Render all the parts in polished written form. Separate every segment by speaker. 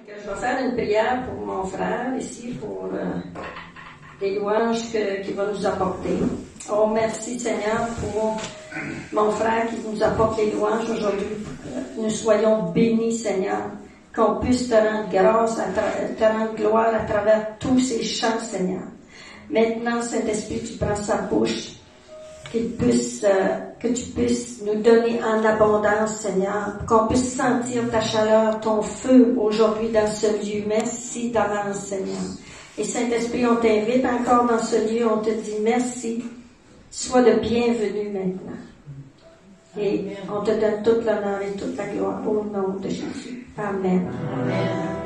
Speaker 1: Je vais faire une prière pour mon frère ici, pour les louanges qu'il va nous apporter. Oh, merci Seigneur pour mon frère qui nous apporte les louanges aujourd'hui. Nous soyons bénis Seigneur, qu'on puisse te rendre grâce, te rendre gloire à travers tous ces chants Seigneur. Maintenant Saint-Esprit, tu prends sa bouche, que tu puisses nous donner en abondance, Seigneur, qu'on puisse sentir ta chaleur, ton feu aujourd'hui dans ce lieu. Merci d'avance, Seigneur. Et Saint-Esprit, on t'invite encore dans ce lieu, on te dit merci. Sois le bienvenu maintenant. Et on te donne toute l'honneur et toute la gloire au nom de Jésus. Amen. Amen.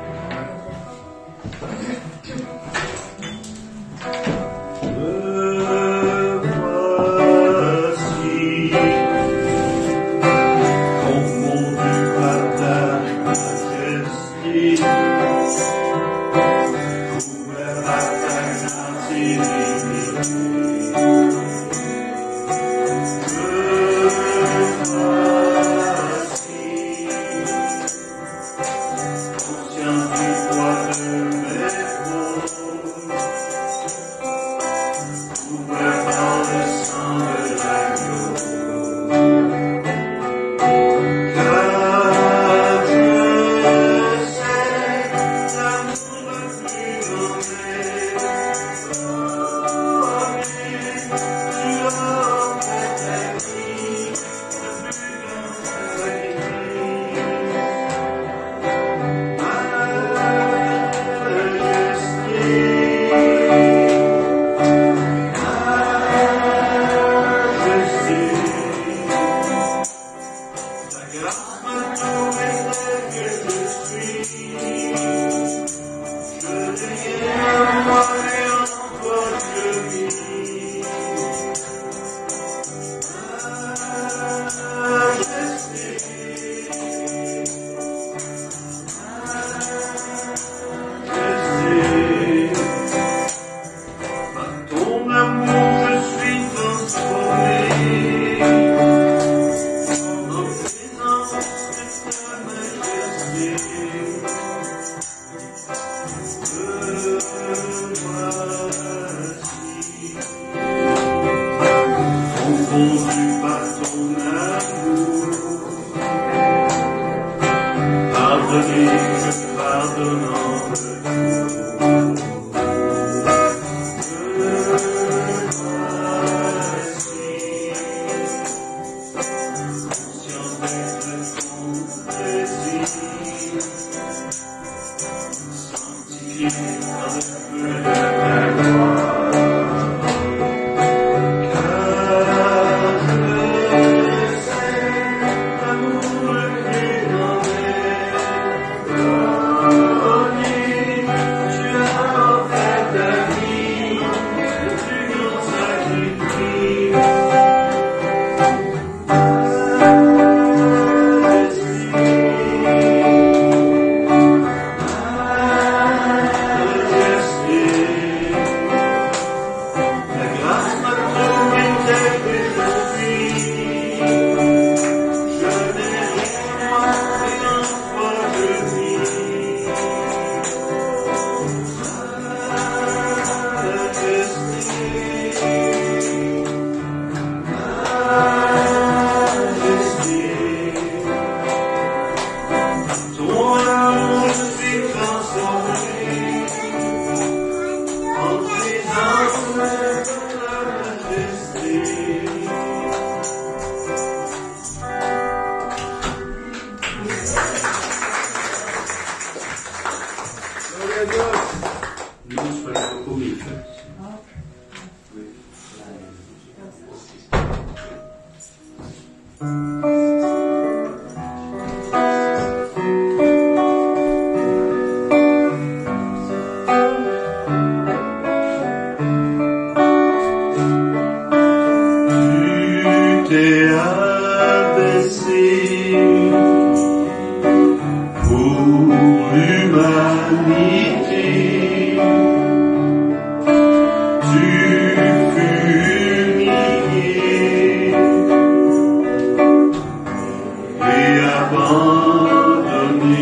Speaker 2: abandonné.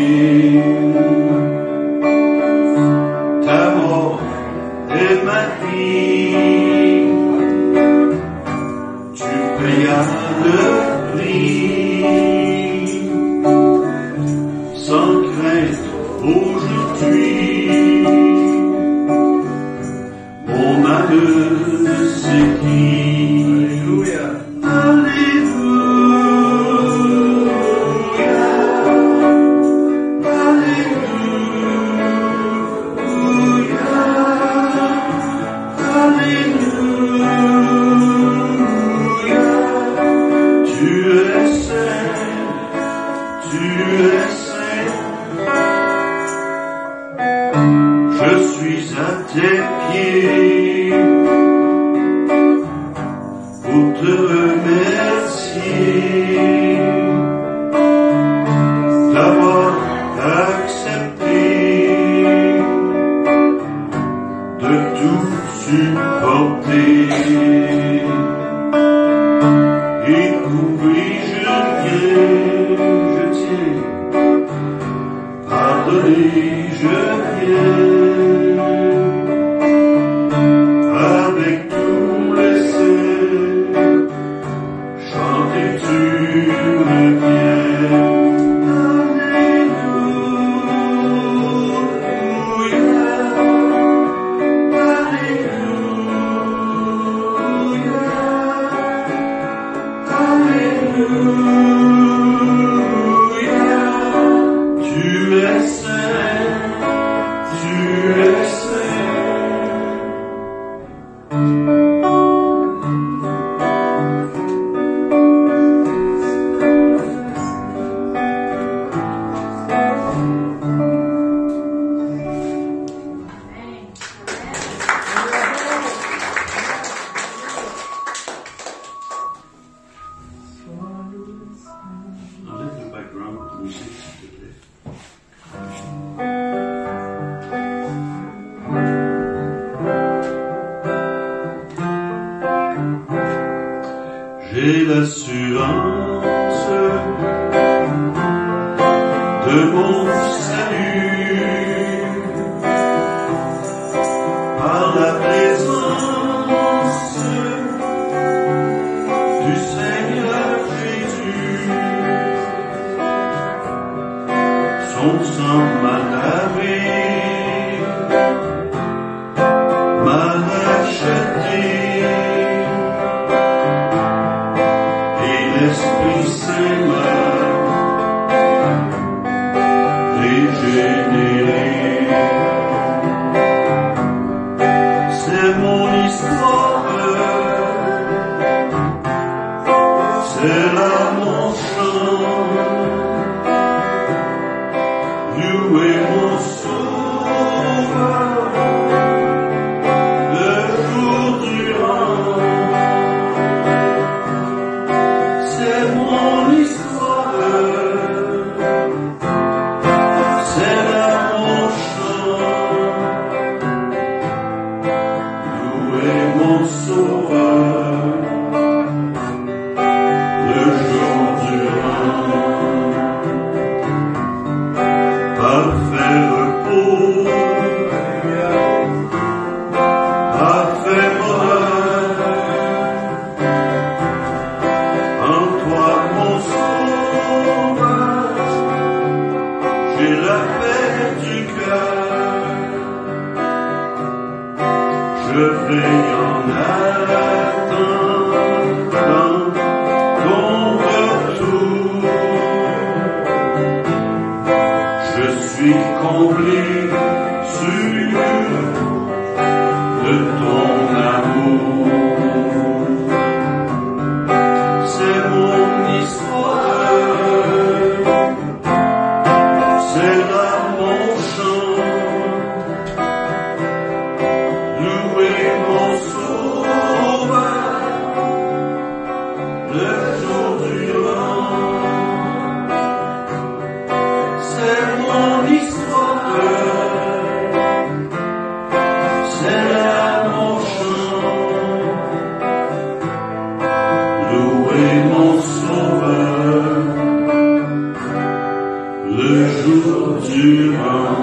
Speaker 2: Aujourd'hui, mon âme s'écrie. Alléluia. J'ai l'assurance de mon salut par la présence du Seigneur Jésus. Son sang m'a lavé, m'a racheté. L'Esprit Saint m'a régénéré. C'est mon histoire, c'est là mon chant. Louez mon sauveur le jour durant. C'est mon histoire, c'est là mon chant. Louez mon sauveur le jour durant. Parfait repos, parfait bonheur, en toi mon sauveur, j'ai la paix du cœur. Je veille en attendant ton retour. Je suis comblé sûr de ton amour. C'est mon histoire, c'est là mon chant. Louez mon sauveur le jour durant. C'est mon histoire, c'est là mon chant. Louez mon sauveur le jour durant.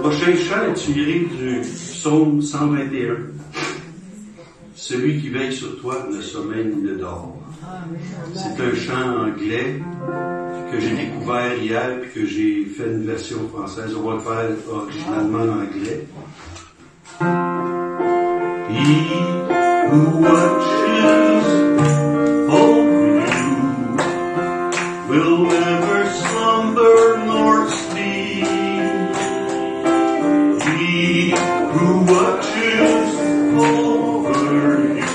Speaker 2: prochain chant est tiré du psaume 121. Celui qui veille sur toi ne sommeille ni ne dort. C'est un chant anglais que j'ai découvert hier puis que j'ai fait une version française. On va le faire originalement en anglais. He who watches over you will never slumber nor sleep. He who watches over you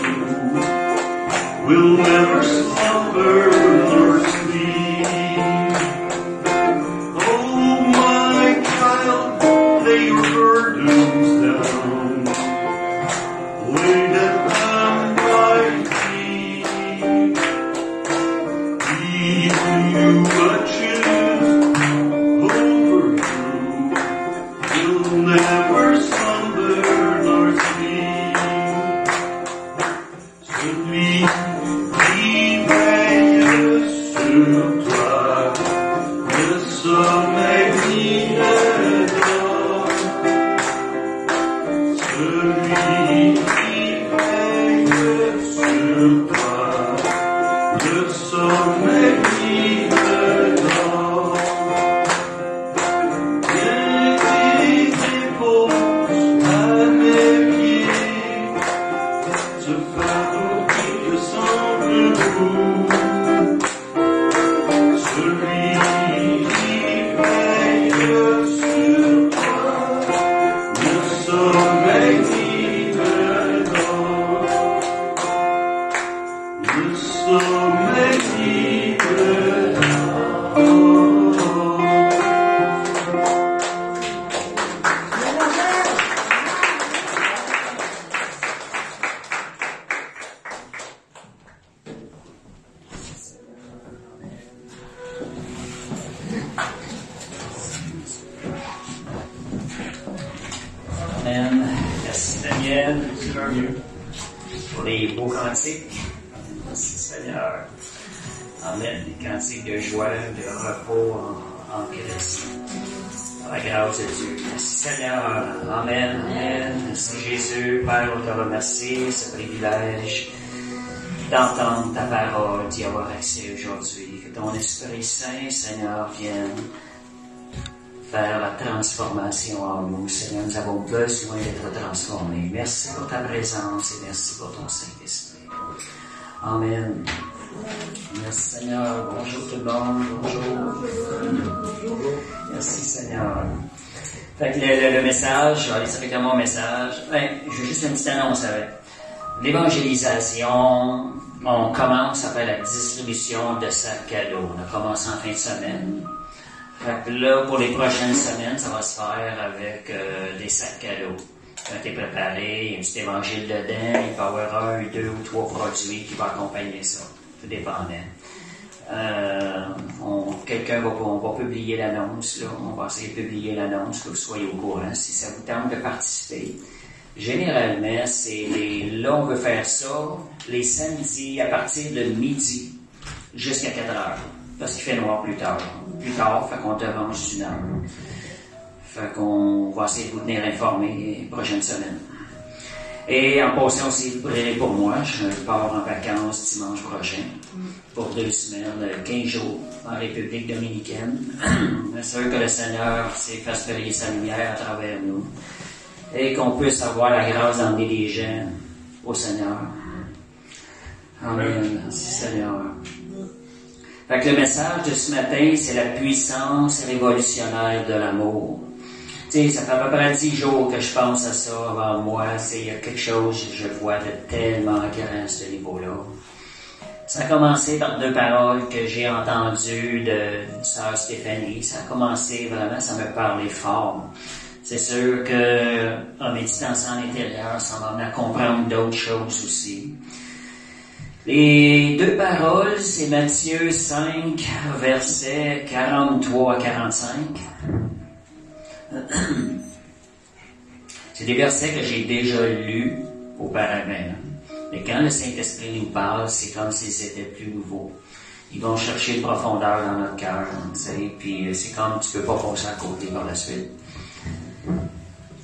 Speaker 2: will never slumber nor sleep. Oh, my child, lay your burdens down. Lay them at my feet. He who watches over you will never slumber nor sleep. Celui qui veille sur toi ne sommeille ni ne dort. Celui qui veille sur toi ne sommeille ni ne dort. Il dépose à mes pieds ce fardeau qui te semble lourd. Celui qui veille sur toi ne sommeille ni ne dort. Ne sommeille ni ne dort.
Speaker 3: Amen. Merci Daniel pour les beaux cantiques. Merci Seigneur. Amen. Des cantiques de joie, de repos en Christ. Par la grâce de Dieu. Merci Seigneur. Amen. Amen. Merci Jésus. Père, on te remercie ce privilège d'entendre ta parole, d'y avoir accès aujourd'hui. Que ton Esprit Saint, Seigneur, vienne faire la transformation en nous. Seigneur, nous avons besoin d'être transformés. Merci pour ta présence et merci pour ton Saint-Esprit. Amen. Merci Seigneur. Bonjour tout le monde. Bonjour. Merci Seigneur. Fait que le message, je vais aller avec mon message. Je veux juste une petite annonce avec. L'évangélisation, on commence après la distribution de sacs cadeaux. On a commencé en fin de semaine. Fait que là, pour les prochaines semaines, ça va se faire avec des sacs cadeaux qui ont été préparés, il y a un petit évangile dedans, il peut y avoir 1, 2 ou 3 produits qui vont accompagner ça, tout dépendant. Quelqu'un va publier l'annonce, là, on va essayer de publier l'annonce, que vous soyez au courant, si ça vous tente de participer. Généralement, là on veut faire ça les samedis à partir de midi jusqu'à 4 heures. Parce qu'il fait noir plus tard. Fait qu'on te range d'une heure. Fait qu'on va essayer de vous tenir informés les prochaines semaines. Et en passant aussi, vous prierez pour moi. Je pars en vacances dimanche prochain. Pour 2 semaines, 15 jours, en République dominicaine. C'est sûr que le Seigneur fasse briller sa lumière à travers nous. Et qu'on puisse avoir la grâce d'emmener des gens au Seigneur. Amen. Merci Seigneur. Fait que le message de ce matin, c'est la puissance révolutionnaire de l'amour. Tu sais, ça fait à peu près 10 jours que je pense à ça avant moi. Il y a quelque chose que je vois de tellement grand à ce niveau-là. Ça a commencé par 2 paroles que j'ai entendues de sœur Stéphanie. Ça a commencé vraiment, ça me parlait fort. C'est sûr que, en méditant ça en intérieur, ça m'a amené à comprendre d'autres choses aussi. Les 2 paroles, c'est Matthieu 5, versets 43 à 45. C'est des versets que j'ai déjà lus auparavant. Mais quand le Saint-Esprit nous parle, c'est comme si c'était plus nouveau. Ils vont chercher une profondeur dans notre cœur, tu sais, puis c'est comme tu peux pas passer à côté par la suite.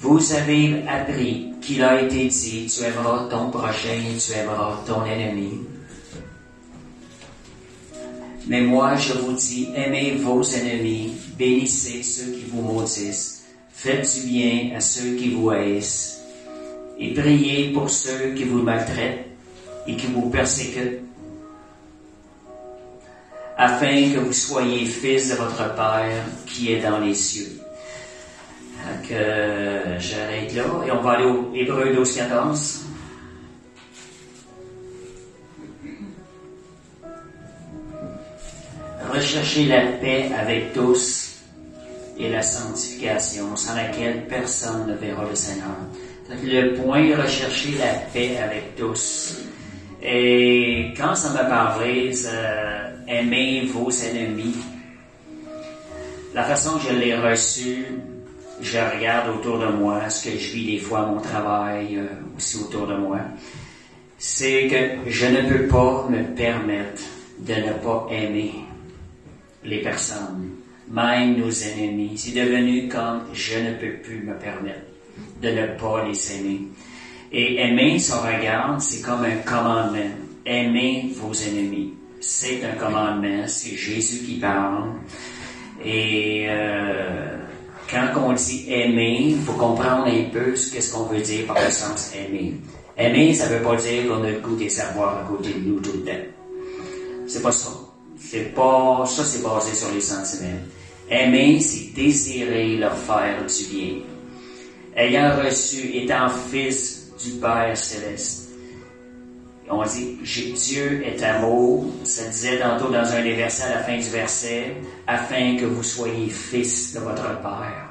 Speaker 3: Vous avez appris qu'il a été dit, tu aimeras ton prochain et tu aimeras ton ennemi. Mais moi, je vous dis, aimez vos ennemis, bénissez ceux qui vous maudissent, faites du bien à ceux qui vous haïssent, et priez pour ceux qui vous maltraitent et qui vous persécutent, afin que vous soyez fils de votre Père qui est dans les cieux. Donc, j'arrête là, et on va aller au Hébreux 12-14. Recherchez la paix avec tous et la sanctification, sans laquelle personne ne verra le Seigneur. Donc, le point, rechercher la paix avec tous. Et quand ça m'a parlé, aimez vos ennemis, la façon que je l'ai reçu, je regarde autour de moi, ce que je vis des fois à mon travail, aussi autour de moi, c'est que je ne peux pas me permettre de ne pas aimer les personnes, même nos ennemis. C'est devenu comme je ne peux plus me permettre de ne pas les aimer. Et aimer, si on regarde, c'est comme un commandement. Aimez vos ennemis. C'est un commandement, c'est Jésus qui parle. Et quand on dit aimer, il faut comprendre un peu qu'est-ce qu'on veut dire par le sens aimer. Aimer, ça veut pas dire qu'on a le goût de les avoir à côté de nous tout le temps. C'est pas ça. C'est basé sur les sentiments. Aimer, c'est désirer leur faire du bien. Ayant reçu, étant fils du Père Céleste. On dit, Dieu est amour. Ça disait tantôt dans un des versets, à la fin du verset, afin que vous soyez fils de votre Père.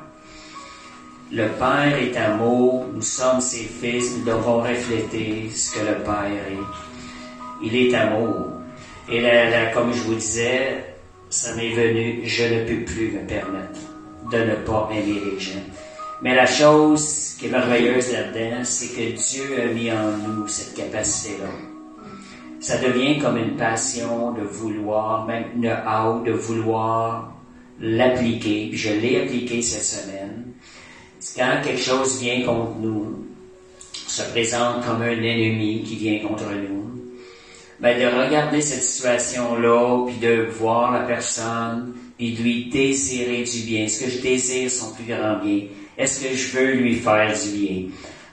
Speaker 3: Le Père est amour, nous sommes ses fils, nous devons refléter ce que le Père est. Il est amour. Et là, comme je vous disais, ça m'est venu, je ne peux plus me permettre de ne pas aimer les gens. Mais la chose qui est merveilleuse là-dedans, c'est que Dieu a mis en nous cette capacité-là. Ça devient comme une passion de vouloir, même une hâte de vouloir l'appliquer. Puis je l'ai appliqué cette semaine. C'est quand quelque chose vient contre nous, se présente comme un ennemi qui vient contre nous, ben de regarder cette situation-là, puis de voir la personne, puis de lui désirer du bien. Est-ce que je désire son plus grand bien? Est-ce que je veux lui faire du bien?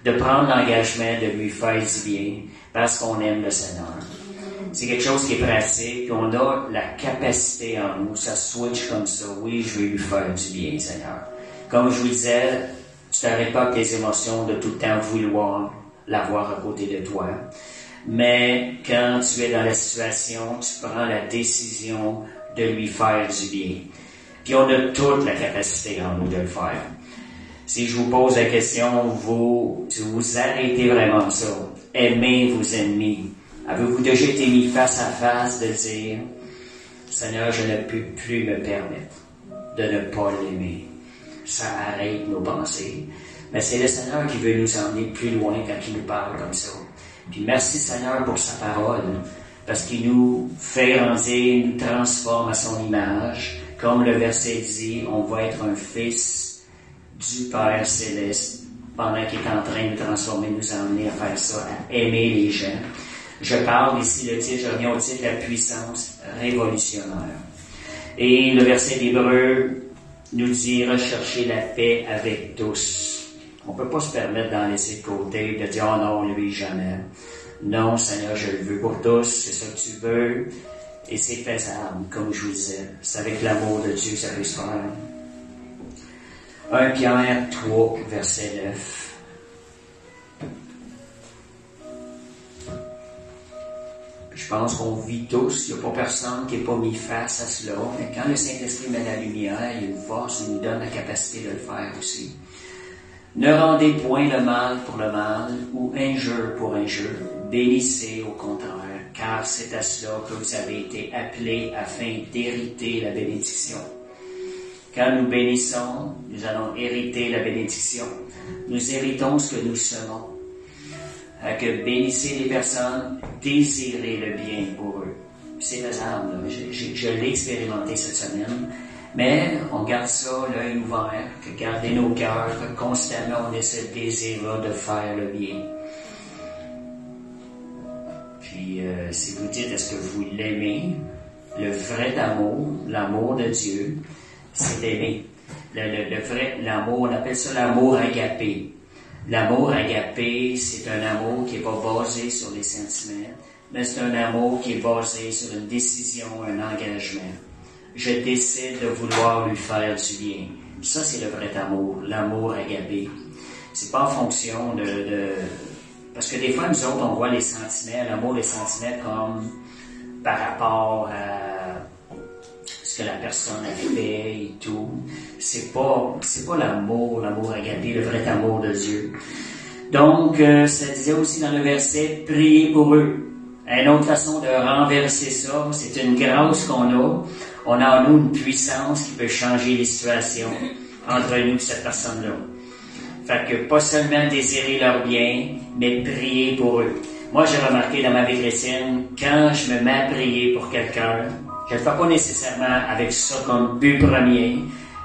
Speaker 3: De prendre l'engagement de lui faire du bien, parce qu'on aime le Seigneur. C'est quelque chose qui est pratique, puis on a la capacité en nous, ça switch comme ça. Oui, je veux lui faire du bien, Seigneur. Comme je vous disais, tu t'arrêtes pas avec tes émotions de tout le temps vouloir l'avoir à côté de toi. Mais quand tu es dans la situation, tu prends la décision de lui faire du bien. Puis on a toute la capacité en nous de le faire. Si je vous pose la question, vous arrêtez vraiment ça. Aimez vos ennemis. Avez-vous déjà été mis face à face de dire, Seigneur, je ne peux plus me permettre de ne pas l'aimer. Ça arrête nos pensées. Mais c'est le Seigneur qui veut nous emmener plus loin quand il nous parle comme ça. Puis merci Seigneur pour sa parole, parce qu'il nous fait grandir, nous transforme à son image. Comme le verset dit, on va être un fils du Père Céleste, pendant qu'il est en train de nous transformer, nous emmener à faire ça, à aimer les gens. Je parle ici, je reviens au titre, la puissance révolutionnaire. Et le verset d'Hébreux nous dit, rechercher la paix avec tous. On ne peut pas se permettre d'en laisser de côté, de dire, oh non, lui, jamais. Non, Seigneur, je le veux pour tous, c'est ça que tu veux. Et c'est faisable, comme je vous disais. C'est avec l'amour de Dieu que ça peut se faire. 1 Pierre 3, verset 9. Je pense qu'on vit tous, il n'y a pas personne qui n'est pas mis face à cela. Mais quand le Saint-Esprit met la lumière, il y a une force, il nous donne la capacité de le faire aussi. Ne rendez point le mal pour le mal, ou injure pour injure. Bénissez au contraire, car c'est à cela que vous avez été appelés afin d'hériter la bénédiction. Quand nous bénissons, nous allons hériter la bénédiction. Nous héritons ce que nous semons. Que bénissez les personnes, désirez le bien pour eux. C'est faisable. Je l'ai expérimenté cette semaine. Mais on garde ça, l'œil ouvert, que garder nos cœurs, que constamment on ait ce désir-là de faire le bien. Puis si vous dites, est-ce que vous l'aimez, le vrai amour, l'amour de Dieu, c'est d'aimer. Le vrai, l'amour, on appelle ça l'amour agapé. L'amour agapé, c'est un amour qui n'est pas basé sur les sentiments, mais c'est un amour qui est basé sur une décision, un engagement. Je décide de vouloir lui faire du bien. Ça, c'est le vrai amour, l'amour agapé. C'est pas en fonction parce que des fois, nous autres, on voit les sentiments, l'amour, les sentiments comme par rapport à ce que la personne a fait et tout. C'est pas l'amour agapé, le vrai amour de Dieu. Donc, ça disait aussi dans le verset, priez pour eux. Une autre façon de renverser ça, c'est une grâce qu'on a. On a en nous une puissance qui peut changer les situations entre nous et cette personne-là. Fait que pas seulement désirer leur bien, mais prier pour eux. Moi, j'ai remarqué dans ma vie chrétienne, quand je me mets à prier pour quelqu'un, je ne le fais pas nécessairement avec ça comme but premier,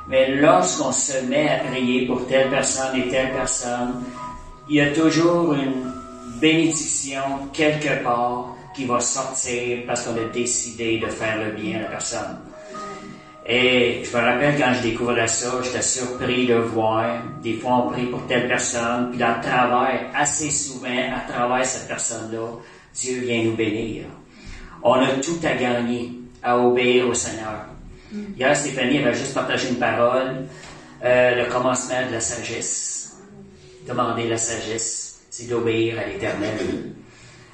Speaker 3: mais lorsqu'on se met à prier pour telle personne et telle personne, il y a toujours une bénédiction quelque part qui va sortir parce qu'on a décidé de faire le bien à la personne. Et je me rappelle quand je découvrais ça, j'étais surpris de voir, des fois on prie pour telle personne, puis à travers, assez souvent, à travers cette personne-là, Dieu vient nous bénir. On a tout à gagner, à obéir au Seigneur. Hier, Stéphanie avait juste partagé une parole, le commencement de la sagesse. Demander la sagesse, c'est d'obéir à l'Éternel.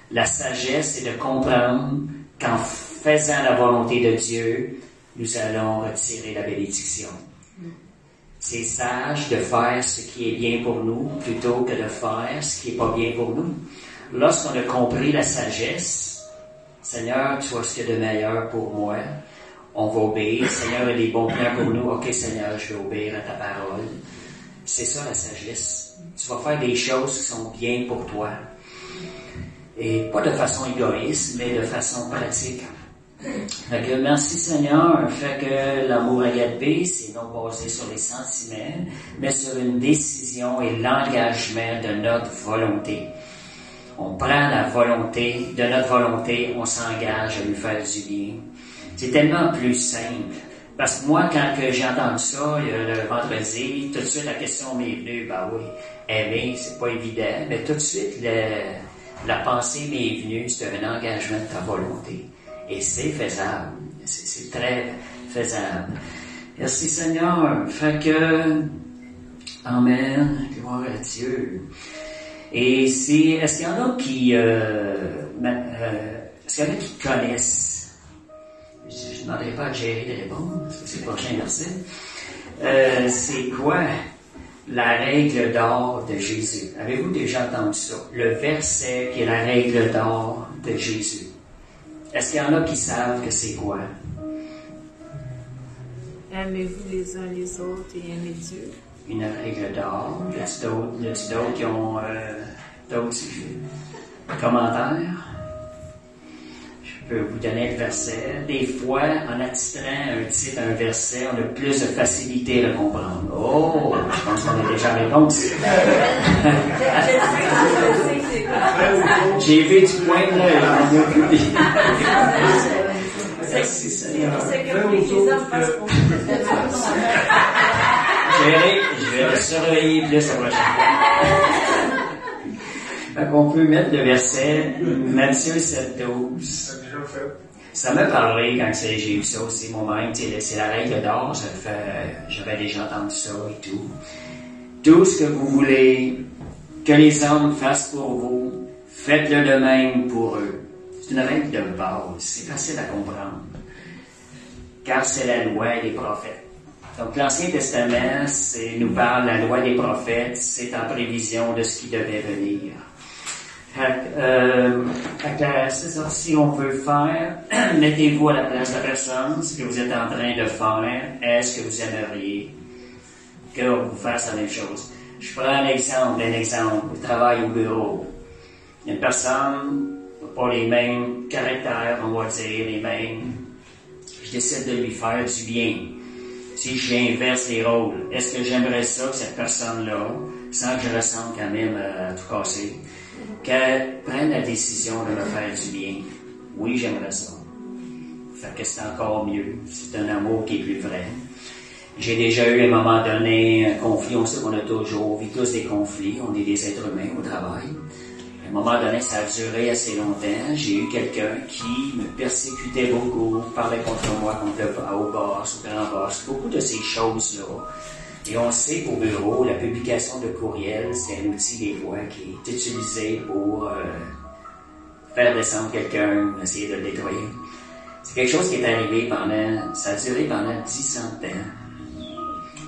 Speaker 3: La sagesse, c'est de comprendre qu'en faisant la volonté de Dieu, nous allons retirer la bénédiction. C'est sage de faire ce qui est bien pour nous plutôt que de faire ce qui n'est pas bien pour nous. Lorsqu'on a compris la sagesse, Seigneur, tu vois ce qu'il y a de meilleur pour moi, on va obéir. Seigneur a des bons plans pour nous. Ok, Seigneur, je vais obéir à ta parole. C'est ça la sagesse. Tu vas faire des choses qui sont bien pour toi. Et pas de façon égoïste, mais de façon pratique. Fait que merci Seigneur, fait que l'amour agapé, c'est non basé sur les sentiments, mais sur une décision et l'engagement de notre volonté. On prend la volonté, de notre volonté, on s'engage à lui faire du bien. C'est tellement plus simple. Parce que moi, quand j'ai entendu ça, le vendredi, tout de suite la question m'est venue, ben oui, aimer, c'est pas évident, mais tout de suite, la pensée m'est venue, c'est un engagement de ta volonté. Et c'est faisable. C'est très faisable. Merci Seigneur. Fait que, amen, gloire à Dieu. Et est-ce qu'il y en a qui, connaissent? Je ne demanderai pas à Jerry de répondre, parce que c'est le prochain verset. C'est quoi la règle d'or de Jésus? Avez-vous déjà entendu ça? Le verset qui est la règle d'or de Jésus. Est-ce qu'il y en a qui savent que c'est quoi?
Speaker 4: Aimez-vous les uns les autres et aimez Dieu.
Speaker 3: Une règle d'or. Y a-t-il d'autres qui ont d'autres commentaires? Je peux vous donner le verset. Des fois, en attitrant un titre à un verset, on a plus de facilité à le comprendre. Oh, je pense qu'on a déjà réponse. J'ai vu du point de l'œil. Merci Seigneur. Je vais le surveiller plus la prochaine fois. On peut mettre le verset Matthieu 7:12. Ça m'a parlé quand j'ai eu ça aussi moi-même. C'est la règle d'or. J'avais déjà entendu ça et tout. Tout ce que vous voulez que les hommes fassent pour vous, faites-le de même pour eux. C'est une règle de base. C'est facile à comprendre. Car c'est la loi des prophètes. Donc l'Ancien Testament, nous parle de la loi des prophètes. C'est en prévision de ce qui devait venir. C'est ça, si on veut faire, mettez-vous à la place de la personne, ce que vous êtes en train de faire, est-ce que vous aimeriez qu'on vous fasse la même chose? Je prends un exemple, au travail au bureau. Une personne n'a pas les mêmes caractères, on va dire, les mêmes. Je décide de lui faire du bien. Si j'inverse les rôles, est-ce que j'aimerais ça que cette personne-là, sans que je ressente quand même tout casser, qu'elle prenne la décision de me faire du bien? Oui, j'aimerais ça. Fait que c'est encore mieux. C'est un amour qui est plus vrai. J'ai déjà eu à un moment donné un conflit. On sait qu'on a toujours, on vit tous des conflits. On est des êtres humains au travail. À un moment donné, ça a duré assez longtemps. J'ai eu quelqu'un qui me persécutait beaucoup, parlait contre moi, au boss, au grand boss, beaucoup de ces choses-là. Et on sait qu'au bureau, la publication de courriel, c'est un outil des fois qui est utilisé pour faire descendre quelqu'un, essayer de le détruire. C'est quelque chose qui est arrivé ça a duré pendant 10 ans de temps.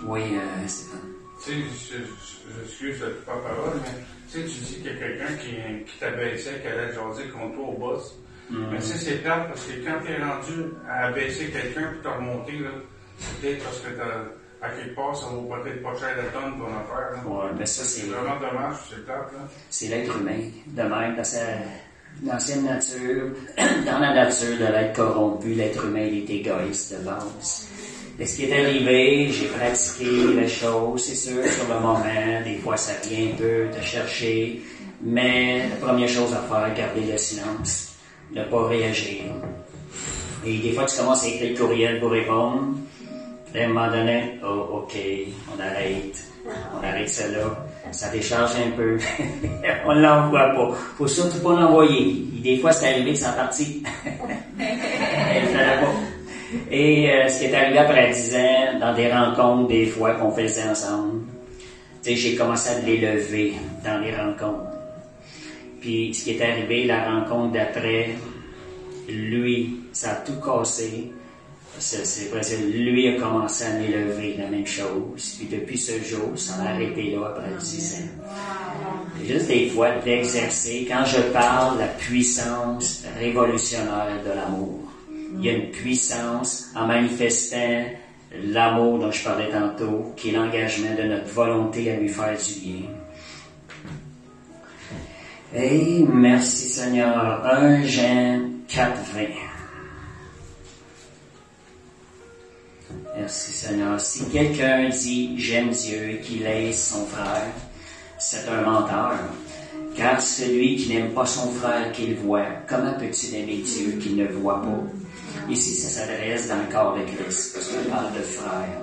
Speaker 3: Oui, Stéphane.
Speaker 5: Tu sais, excuse de pas parole, mais tu sais, tu dis qu'il y a quelqu'un qui t'abaissait, qui allait jaser contre toi au boss. Mais tu sais, c'est plate parce que quand t'es rendu à abaisser quelqu'un puis t'as remonté, là, c'est peut-être parce que à quelque part, ça vaut peut-être pas cher la tonne ton affaire. Là.
Speaker 3: Ouais, mais ça, c'est
Speaker 5: vraiment dommage, c'est plate, là.
Speaker 3: C'est l'être humain, de même, dans l'ancienne nature, dans la nature de l'être corrompu, l'être humain il est égoïste de base. Et ce qui est arrivé, j'ai pratiqué les choses, c'est sûr, sur le moment, des fois ça vient un peu te chercher, mais la première chose à faire, garder le silence, ne pas réagir. Et des fois tu commences à écrire le courriel pour répondre, et à un moment donné, oh ok, on arrête celle-là. Ça décharge un peu. On l'envoie pas. Faut surtout pas l'envoyer. Des fois, c'est arrivé que c'est en partie. Elle fallait pas. Et ce qui est arrivé après 10 ans, dans des rencontres, des fois, qu'on faisait ensemble, tu sais, j'ai commencé à les lever dans les rencontres. Puis, ce qui est arrivé, la rencontre d'après, lui, ça a tout cassé. C'est presque, lui a commencé à m'élever la même chose. Puis depuis ce jour, ça a arrêté là après 10 ans. C'est juste des fois d'exercer. Quand je parle de la puissance révolutionnaire de l'amour, il y a une puissance en manifestant l'amour dont je parlais tantôt, qui est l'engagement de notre volonté à lui faire du bien. Et merci Seigneur. 1 Jean 4:20. Merci Seigneur. Si quelqu'un dit « j'aime Dieu » et qu'il laisse son frère, c'est un menteur. Car celui qui n'aime pas son frère qu'il voit, comment peut-il aimer Dieu qu'il ne voit pas? Ici, ça s'adresse dans le corps de Christ, parce qu'on parle de frère.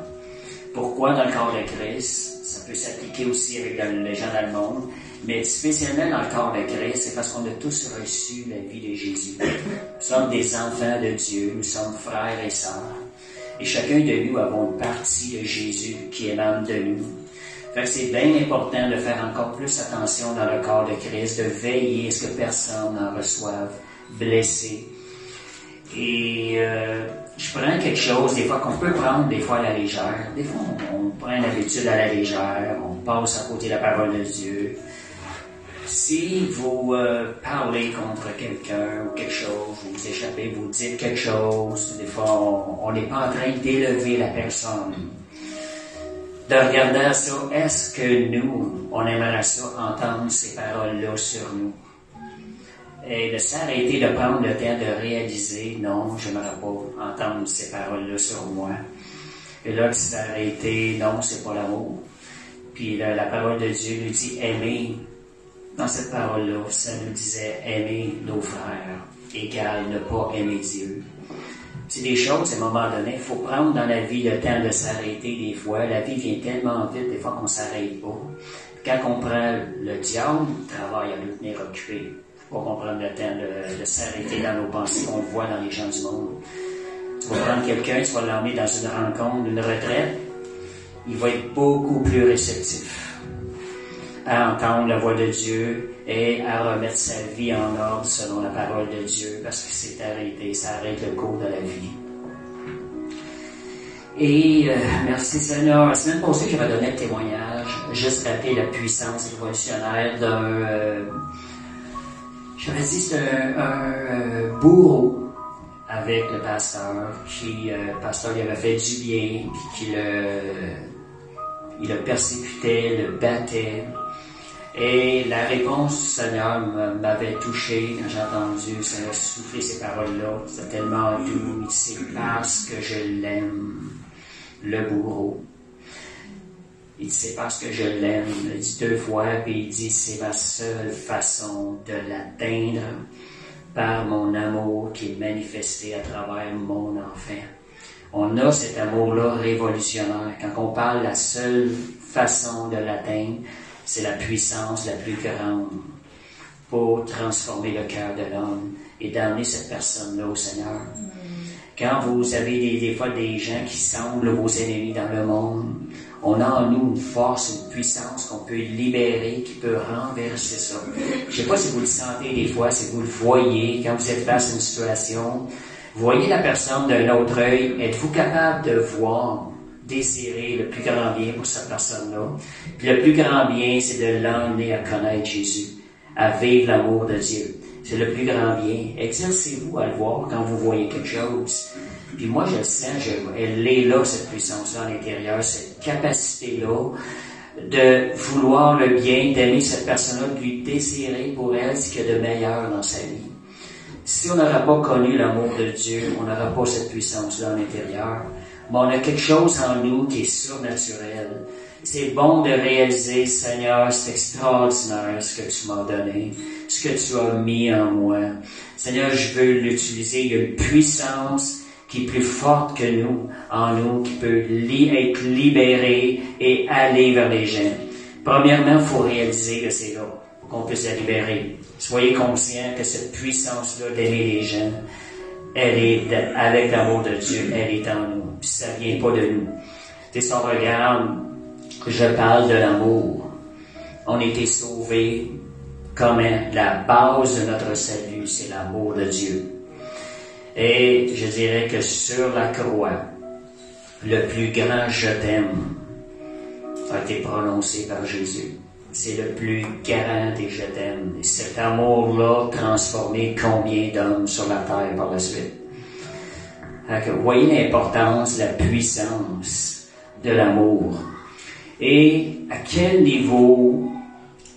Speaker 3: Pourquoi dans le corps de Christ? Ça peut s'appliquer aussi avec les gens dans le monde, mais spécialement dans le corps de Christ, c'est parce qu'on a tous reçu la vie de Jésus. Nous sommes des enfants de Dieu, nous sommes frères et sœurs. Et chacun de nous avons une partie de Jésus qui émane de nous. Fait que c'est bien important de faire encore plus attention dans le corps de Christ, de veiller à ce que personne n'en reçoive blessé. Et je prends quelque chose, des fois qu'on peut prendre des fois à la légère. Des fois, on prend l'habitude à la légère, on passe à côté de la parole de Dieu. Si vous parlez contre quelqu'un ou quelque chose, vous échappez, vous dites quelque chose, des fois on n'est pas en train d'élever la personne. De regarder à ça, est-ce que nous, on aimerait ça entendre ces paroles-là sur nous? Et de s'arrêter, de prendre le temps de réaliser, non, je n'aimerais pas entendre ces paroles-là sur moi. Et là, de s'arrêter, non, c'est pas l'amour. Puis là, la parole de Dieu nous dit aimer. Dans cette parole-là, ça nous disait aimer nos frères, égal ne pas aimer Dieu. C'est des choses, à un moment donné, il faut prendre dans la vie le temps de s'arrêter des fois. La vie vient tellement vite, des fois qu'on ne s'arrête pas. Quand on prend le diable, le travail à nous tenir occupés. Il faut qu'on prenne le temps de s'arrêter dans nos pensées qu'on voit dans les gens du monde. Tu vas prendre quelqu'un, tu vas l'emmener dans une rencontre, une retraite, il va être beaucoup plus réceptif à entendre la voix de Dieu et à remettre sa vie en ordre selon la parole de Dieu, parce que c'est arrêté, ça arrête le cours de la vie. Et merci Seigneur. La semaine passée, j'avais donné un témoignage, juste rappeler la puissance révolutionnaire d'un... j'avais dit c'est un bourreau avec le pasteur, qui le pasteur lui avait fait du bien, puis il le persécutait, le battait. Et la réponse du Seigneur m'avait touché quand j'ai entendu souffler ces paroles-là. C'était tellement doux. C'est parce que je l'aime le bourreau. Il dit, c'est parce que je l'aime. Il le dit 2 fois, puis il dit, c'est ma seule façon de l'atteindre par mon amour qui est manifesté à travers mon enfant. On a cet amour-là révolutionnaire. Quand on parle, la seule façon de l'atteindre, c'est la puissance la plus grande pour transformer le cœur de l'homme et d'amener cette personne-là au Seigneur. Quand vous avez des fois des gens qui semblent vos ennemis dans le monde, on a en nous une force, une puissance qu'on peut libérer, qui peut renverser ça. Je ne sais pas si vous le sentez des fois, si vous le voyez, quand vous êtes face à une situation, vous voyez la personne d'un autre œil, êtes-vous capable de voir, désirer le plus grand bien pour cette personne-là? Puis le plus grand bien, c'est de l'emmener à connaître Jésus, à vivre l'amour de Dieu. C'est le plus grand bien. Exercez-vous à le voir quand vous voyez quelque chose. Puis moi, je le sens, elle est là, cette puissance-là à l'intérieur, cette capacité-là de vouloir le bien, d'aimer cette personne-là, de lui désirer pour elle ce qu'il y a de meilleur dans sa vie. Si on n'aura pas connu l'amour de Dieu, on n'aura pas cette puissance-là à l'intérieur. Mais on a quelque chose en nous qui est surnaturel. C'est bon de réaliser, Seigneur, c'est extraordinaire ce que tu m'as donné, ce que tu as mis en moi. Seigneur, je veux l'utiliser. Il y a une puissance qui est plus forte que nous, en nous, qui peut être libérée et aller vers les gens. Premièrement, il faut réaliser que c'est là, pour qu'on puisse la libérer. Soyez conscients que cette puissance-là d'aimer les gens, elle est, avec l'amour de Dieu, elle est en nous. Puis ça vient pas de nous. Tu sais, si on regarde, je parle de l'amour. On a été sauvés. Comment? La base de notre salut, c'est l'amour de Dieu. Et je dirais que sur la croix, le plus grand « je t'aime » a été prononcé par Jésus. C'est le plus grand des « je t'aime ». Et cet amour-là transformé combien d'hommes sur la terre par la suite. Donc, vous voyez l'importance, la puissance de l'amour. Et à quel niveau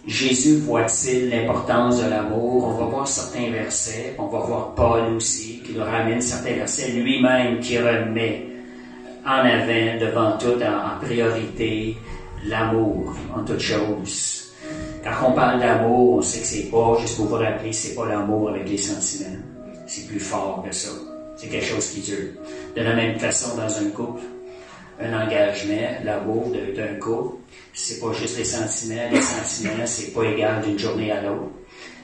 Speaker 3: Jésus voit-il l'importance de l'amour? On va voir certains versets, on va voir Paul aussi, qui nous ramène certains versets, lui-même qui remet en avant, devant tout, en priorité, l'amour, en toute chose. Quand on parle d'amour, on sait que c'est pas, juste pour vous rappeler, c'est pas l'amour avec les sentiments. C'est plus fort que ça. C'est quelque chose qui dure. De la même façon, dans un couple, un engagement, l'amour d'un couple, c'est pas juste les sentiments. Les sentiments, c'est pas égal d'une journée à l'autre.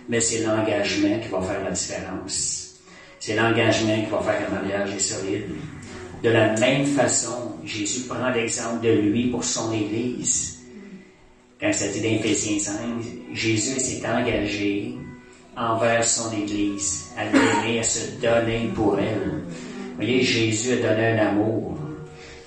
Speaker 3: Mais c'est l'engagement qui va faire la différence. C'est l'engagement qui va faire qu'un mariage est solide. De la même façon, Jésus prend l'exemple de lui pour son Église. Quand ça dit dans Éphésiens 5, Jésus s'est engagé envers son Église, à l'aimer, à se donner pour elle. Vous voyez, Jésus a donné un amour.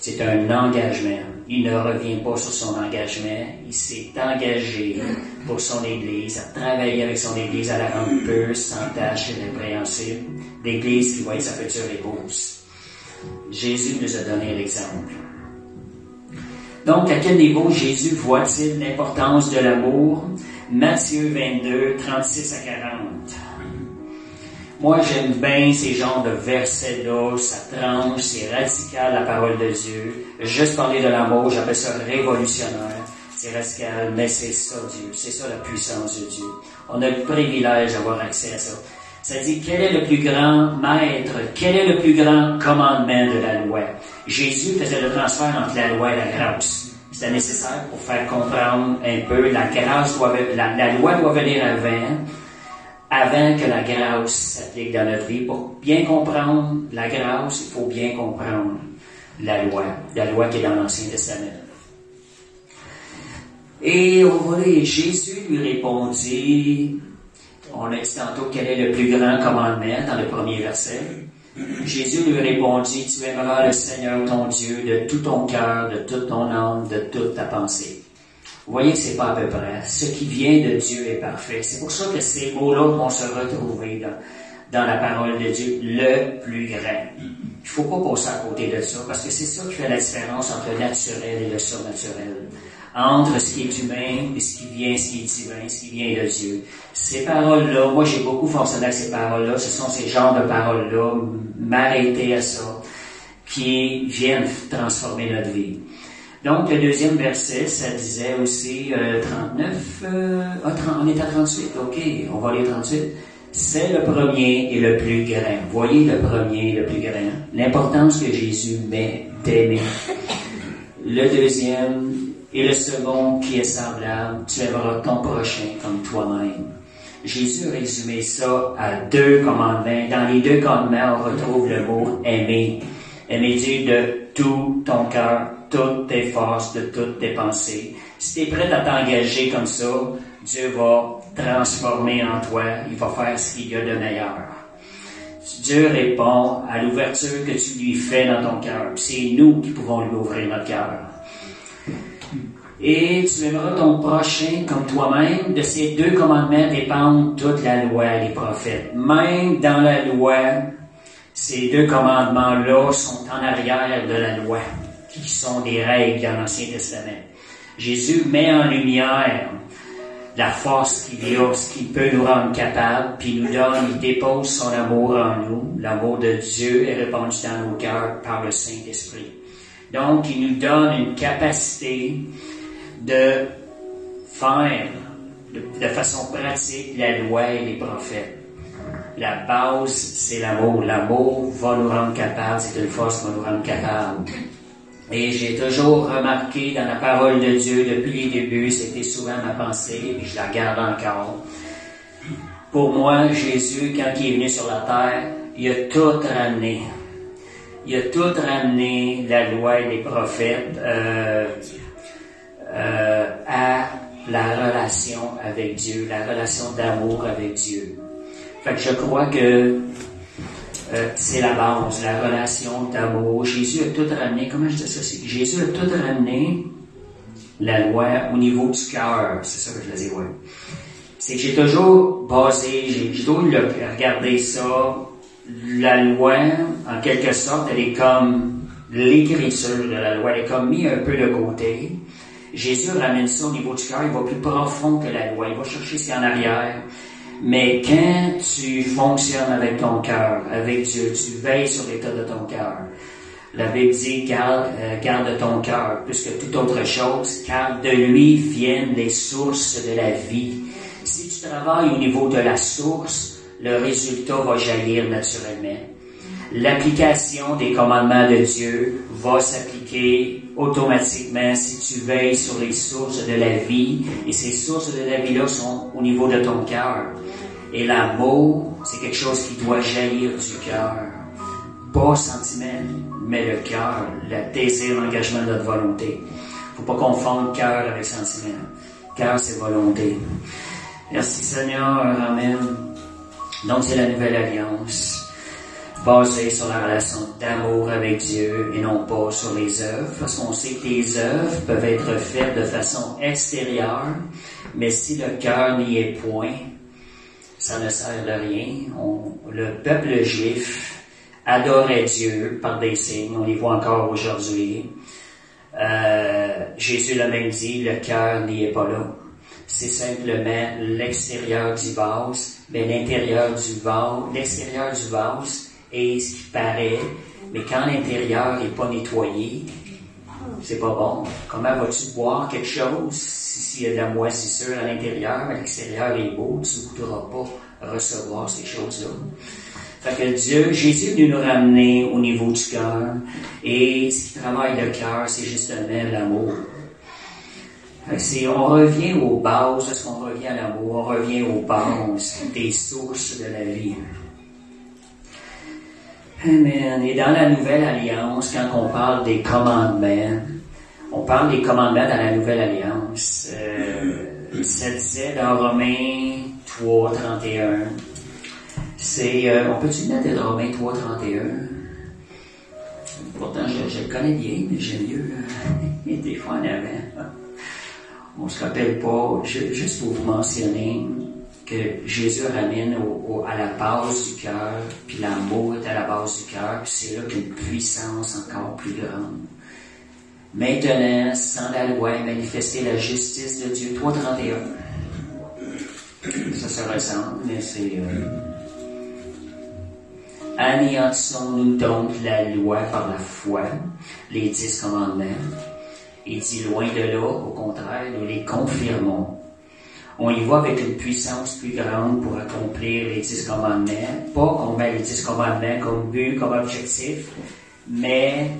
Speaker 3: C'est un engagement. Il ne revient pas sur son engagement. Il s'est engagé pour son Église, à travailler avec son Église, à la rendre pure, sans tache et répréhensible. L'Église qui voit sa future épouse. Jésus nous a donné l'exemple. Donc, à quel niveau Jésus voit-il l'importance de l'amour? Matthieu 22, 36 à 40. Moi, j'aime bien ces genres de versets-là, ça tranche, c'est radical la parole de Dieu. Juste parler de l'amour, j'appelle ça révolutionnaire. C'est radical, mais c'est ça Dieu, c'est ça la puissance de Dieu. On a le privilège d'avoir accès à ça. Ça dit, quel est le plus grand maître, quel est le plus grand commandement de la loi? Jésus faisait le transfert entre la loi et la grâce. C'était nécessaire pour faire comprendre un peu, la loi doit venir avant que la grâce s'applique dans notre vie. Pour bien comprendre la grâce, il faut bien comprendre la loi qui est dans l'Ancien Testament. Et Jésus lui répondit, on a dit tantôt quel est le plus grand commandement dans le premier verset. Jésus lui répondit, tu aimeras le Seigneur ton Dieu de tout ton cœur, de toute ton âme, de toute ta pensée. Vous voyez que c'est pas à peu près. Ce qui vient de Dieu est parfait. C'est pour ça que ces mots-là vont se retrouver dans la parole de Dieu, le plus grand. Il faut pas passer à côté de ça, parce que c'est ça qui fait la différence entre le naturel et le surnaturel. Entre ce qui est humain et ce qui est divin, ce qui vient de Dieu. Ces paroles-là, moi j'ai beaucoup fonctionné avec ces paroles-là, ce sont ces genres de paroles-là, m'arrêter à ça. qui viennent transformer notre vie. Donc, le deuxième verset, ça disait aussi 39, on est à 38, ok, on va aller à 38. C'est le premier et le plus grand. Voyez le premier et le plus grand. L'importance que Jésus met d'aimer. Le deuxième et le second qui est semblable, tu aimeras ton prochain comme toi-même. Jésus a résumé ça à 2 commandements. Dans les 2 commandements, on retrouve le mot aimer. Aimer Dieu de tout ton cœur, toutes tes forces, de toutes tes pensées. Si tu es prêt à t'engager comme ça, Dieu va transformer en toi, il va faire ce qu'il y a de meilleur. Dieu répond à l'ouverture que tu lui fais dans ton cœur. C'est nous qui pouvons lui ouvrir notre cœur. Et tu aimeras ton prochain comme toi-même. De ces 2 commandements dépendent toute la loi et les prophètes. Même dans la loi, ces 2 commandements-là sont en arrière de la loi, qui sont des règles dans l'Ancien Testament. Jésus met en lumière la force qu'il y a, ce qui peut nous rendre capables, puis il dépose son amour en nous. L'amour de Dieu est répandu dans nos cœurs par le Saint-Esprit. Donc, il nous donne une capacité de faire de façon pratique la loi et les prophètes. La base, c'est l'amour. L'amour va nous rendre capables, c'est une force qui va nous rendre capables. Et j'ai toujours remarqué dans la parole de Dieu, depuis les débuts, c'était souvent ma pensée, et je la garde encore. Pour moi, Jésus, quand il est venu sur la terre, il a tout ramené. Il a tout ramené, la loi et les prophètes, à la relation avec Dieu, la relation d'amour avec Dieu. Fait que je crois que c'est la base, la relation d'amour. Jésus a tout ramené, comment je dis ça? Jésus a tout ramené la loi au niveau du cœur. C'est ça que je veux dire, ouais. C'est que j'ai toujours basé, j'ai toujours regardé ça. La loi, en quelque sorte, elle est comme l'écriture de la loi, elle est comme mis un peu de côté. Jésus ramène ça au niveau du cœur, il va plus profond que la loi, il va chercher ce qu'il y a en arrière. Mais quand tu fonctionnes avec ton cœur, avec Dieu, tu veilles sur l'état de ton cœur. La Bible dit, garde ton cœur plus que toute autre chose, car de lui viennent les sources de la vie. Si tu travailles au niveau de la source, le résultat va jaillir naturellement. L'application des commandements de Dieu va s'appliquer automatiquement si tu veilles sur les sources de la vie. Et ces sources de la vie-là sont au niveau de ton cœur. Et l'amour, c'est quelque chose qui doit jaillir du cœur. Pas sentiment, mais le cœur, le désir, l'engagement de notre volonté. Faut pas confondre cœur avec sentiment. Cœur, c'est volonté. Merci Seigneur, Amen. Donc c'est la nouvelle alliance, basée sur la relation d'amour avec Dieu et non pas sur les œuvres, parce qu'on sait que les œuvres peuvent être faites de façon extérieure, mais si le cœur n'y est point, ça ne sert de rien. Le peuple juif adorait Dieu par des signes, on les voit encore aujourd'hui. Jésus l'a même dit, le cœur n'y est pas là. C'est simplement l'extérieur du vase, mais l'extérieur du vase est ce qui paraît, mais quand l'intérieur n'est pas nettoyé, c'est pas bon. Comment vas-tu boire quelque chose s'il y a de la moisissure à l'intérieur, mais l'extérieur est beau, tu ne voudras pas recevoir ces choses-là. Fait que Jésus est venu nous ramener au niveau du cœur, et ce qui travaille le cœur, c'est justement l'amour. On revient aux bases, est-ce qu'on revient à l'amour, on revient aux bases des sources de la vie. Amen. Et dans la Nouvelle Alliance, quand on parle des commandements, on parle des commandements dans la Nouvelle Alliance. Ça disait dans Romains 3, 31. On peut-tu mettre de Romains 3, 31? Pourtant, je le connais bien, mais j'aime mieux des fois en avant. On se rappelle pas, juste pour vous mentionner que Jésus ramène à la base du cœur, puis l'amour est à la base du cœur, puis c'est là qu'une puissance encore plus grande. Maintenant, sans la loi, manifester la justice de Dieu. 3.31. Ça se ressemble, mais c'est... Anéantissons-nous donc la loi par la foi, les 10 commandements. Il dit loin de là, au contraire, nous les confirmons. On y va avec une puissance plus grande pour accomplir les 10 commandements. Pas qu'on met les 10 commandements comme but, comme objectif, mais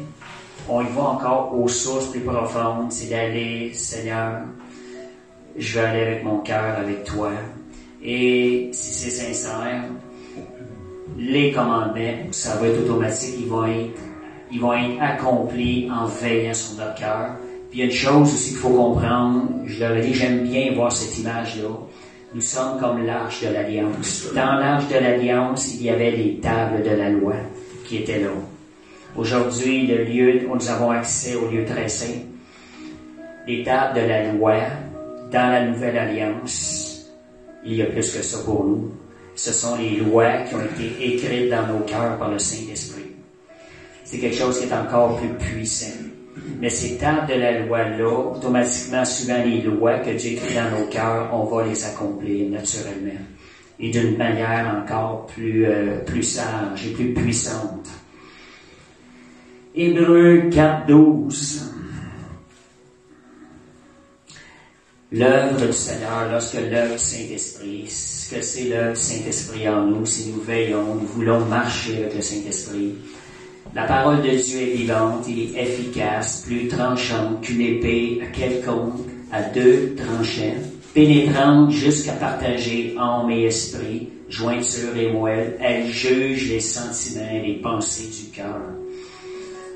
Speaker 3: on y va encore aux sources plus profondes. C'est d'aller, Seigneur, je vais aller avec mon cœur, avec toi. Et si c'est sincère, les commandements, ça va être automatique, ils vont être accomplis en veillant sur notre cœur. Puis il y a une chose aussi qu'il faut comprendre, je leur ai dit, j'aime bien voir cette image-là. Nous sommes comme l'arche de l'Alliance. Dans l'arche de l'Alliance, il y avait les tables de la loi qui étaient là. Aujourd'hui, le lieu où nous avons accès au lieu très saint, les tables de la loi, dans la Nouvelle Alliance, il y a plus que ça pour nous. Ce sont les lois qui ont été écrites dans nos cœurs par le Saint-Esprit. C'est quelque chose qui est encore plus puissant. Mais ces tables de la loi-là, automatiquement, suivant les lois que Dieu écrit dans nos cœurs, on va les accomplir naturellement. Et d'une manière encore plus sage et plus puissante. Hébreux 4:12. L'œuvre du Seigneur, lorsque l'œuvre du Saint-Esprit, ce que c'est l'œuvre du Saint-Esprit en nous, si nous veillons, nous voulons marcher avec le Saint-Esprit. La parole de Dieu est vivante et efficace, plus tranchante qu'une épée quelconque, à 2 tranchants, pénétrante jusqu'à partager âme et esprit, jointure et moelle. Elle juge les sentiments et les pensées du cœur.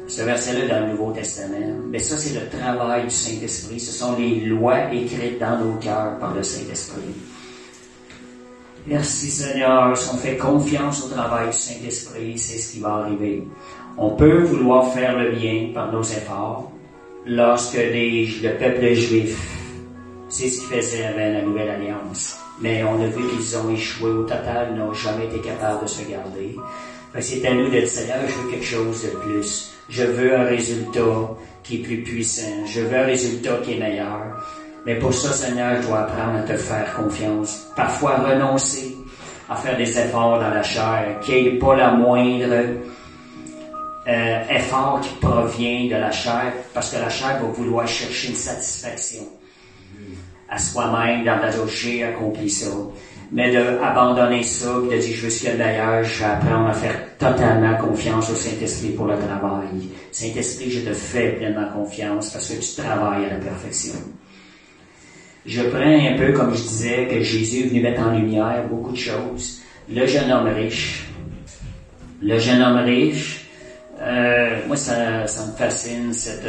Speaker 3: Ce verset-là dans le Nouveau Testament, mais ça c'est le travail du Saint-Esprit, ce sont les lois écrites dans nos cœurs par le Saint-Esprit. Merci Seigneur, si on fait confiance au travail du Saint-Esprit, c'est ce qui va arriver. On peut vouloir faire le bien par nos efforts lorsque le peuple juif, c'est ce qu'ils faisaient avant la Nouvelle Alliance. Mais on a vu qu'ils ont échoué au total, n'ont jamais été capables de se garder. C'est à nous d'être Seigneur, je veux quelque chose de plus. Je veux un résultat qui est plus puissant. Je veux un résultat qui est meilleur. Mais pour ça, Seigneur, je dois apprendre à te faire confiance. Parfois renoncer à faire des efforts dans la chair, qu'il n'y ait pas la moindre effort qui provient de la chair, parce que la chair va vouloir chercher une satisfaction à soi-même dans la j'ai accompli ça. Mais d'abandonner ça, de dire je veux ce qu'il y a de meilleur, je vais apprendre à faire totalement confiance au Saint-Esprit pour le travail. Saint-Esprit, je te fais pleinement confiance parce que tu travailles à la perfection. Je prends un peu, comme je disais, que Jésus est venu mettre en lumière beaucoup de choses. Le jeune homme riche. Le jeune homme riche, moi ça me fascine cette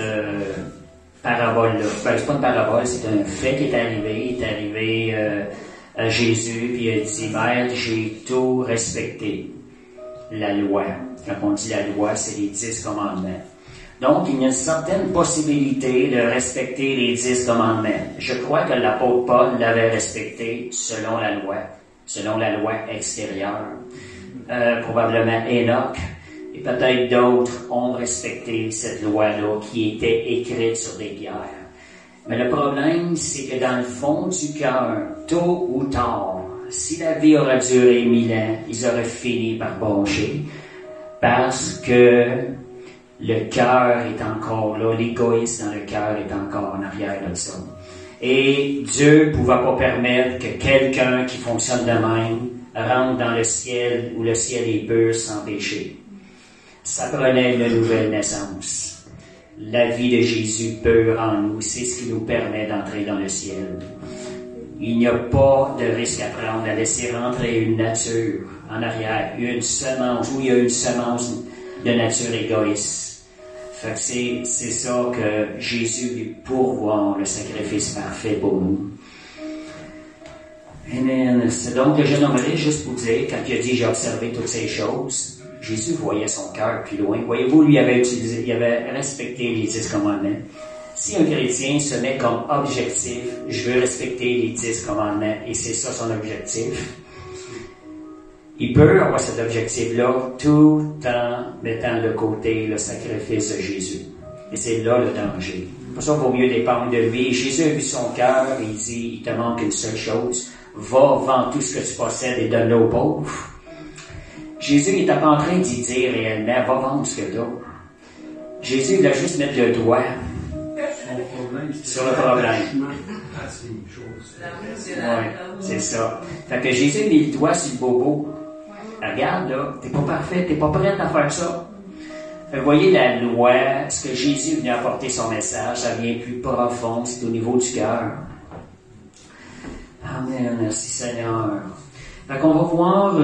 Speaker 3: parabole-là. Ben, c'est pas une parabole, c'est un fait qui est arrivé. Il est arrivé à Jésus, puis il a dit, Maître, j'ai tout respecté. La loi. Quand on dit la loi, c'est les 10 commandements. Donc, il y a une certaine possibilité de respecter les 10 commandements. Je crois que l'apôtre Paul l'avait respecté selon la loi extérieure. Probablement Enoch et peut-être d'autres ont respecté cette loi-là qui était écrite sur des pierres. Mais le problème, c'est que dans le fond du cœur, tôt ou tard, si la vie aurait duré 1000 ans, ils auraient fini par broncher parce que le cœur est encore là, l'égoïsme dans le cœur est encore en arrière de ça. Et Dieu ne pouvait pas permettre que quelqu'un qui fonctionne de même rentre dans le ciel où le ciel est pur sans péché. Ça prenait une nouvelle naissance. La vie de Jésus pure en nous, c'est ce qui nous permet d'entrer dans le ciel. Il n'y a pas de risque à prendre à laisser rentrer une nature en arrière, une semence, où il y a une semence de nature égoïste. Fait que c'est ça que Jésus lui pourvoit le sacrifice parfait pour nous. Amen. C'est donc le jeune homme riche, juste pour dire, quand il a dit j'ai observé toutes ces choses, Jésus voyait son cœur plus loin. Voyez-vous, lui il avait respecté les 10 commandements. Si un chrétien se met comme objectif, je veux respecter les 10 commandements, et c'est ça son objectif, il peut avoir cet objectif-là tout en mettant de côté le sacrifice de Jésus. Et c'est là le danger. Pour ça, il vaut mieux dépendre de lui. Jésus a vu son cœur, il dit, il te manque une seule chose. Va, vends tout ce que tu possèdes et donne-le aux pauvres. Jésus n'était pas en train d'y dire réellement, va vendre ce que t'as. Jésus voulait juste mettre le doigt sur le problème. Oui, c'est ça. Fait que Jésus met le doigt sur le bobo. Regarde, là, t'es pas parfait, t'es pas prête à faire ça. Vous voyez, la loi, ce que Jésus est venu apporter son message, ça vient plus profond, c'est au niveau du cœur. Amen, merci Seigneur. Fait qu'on va voir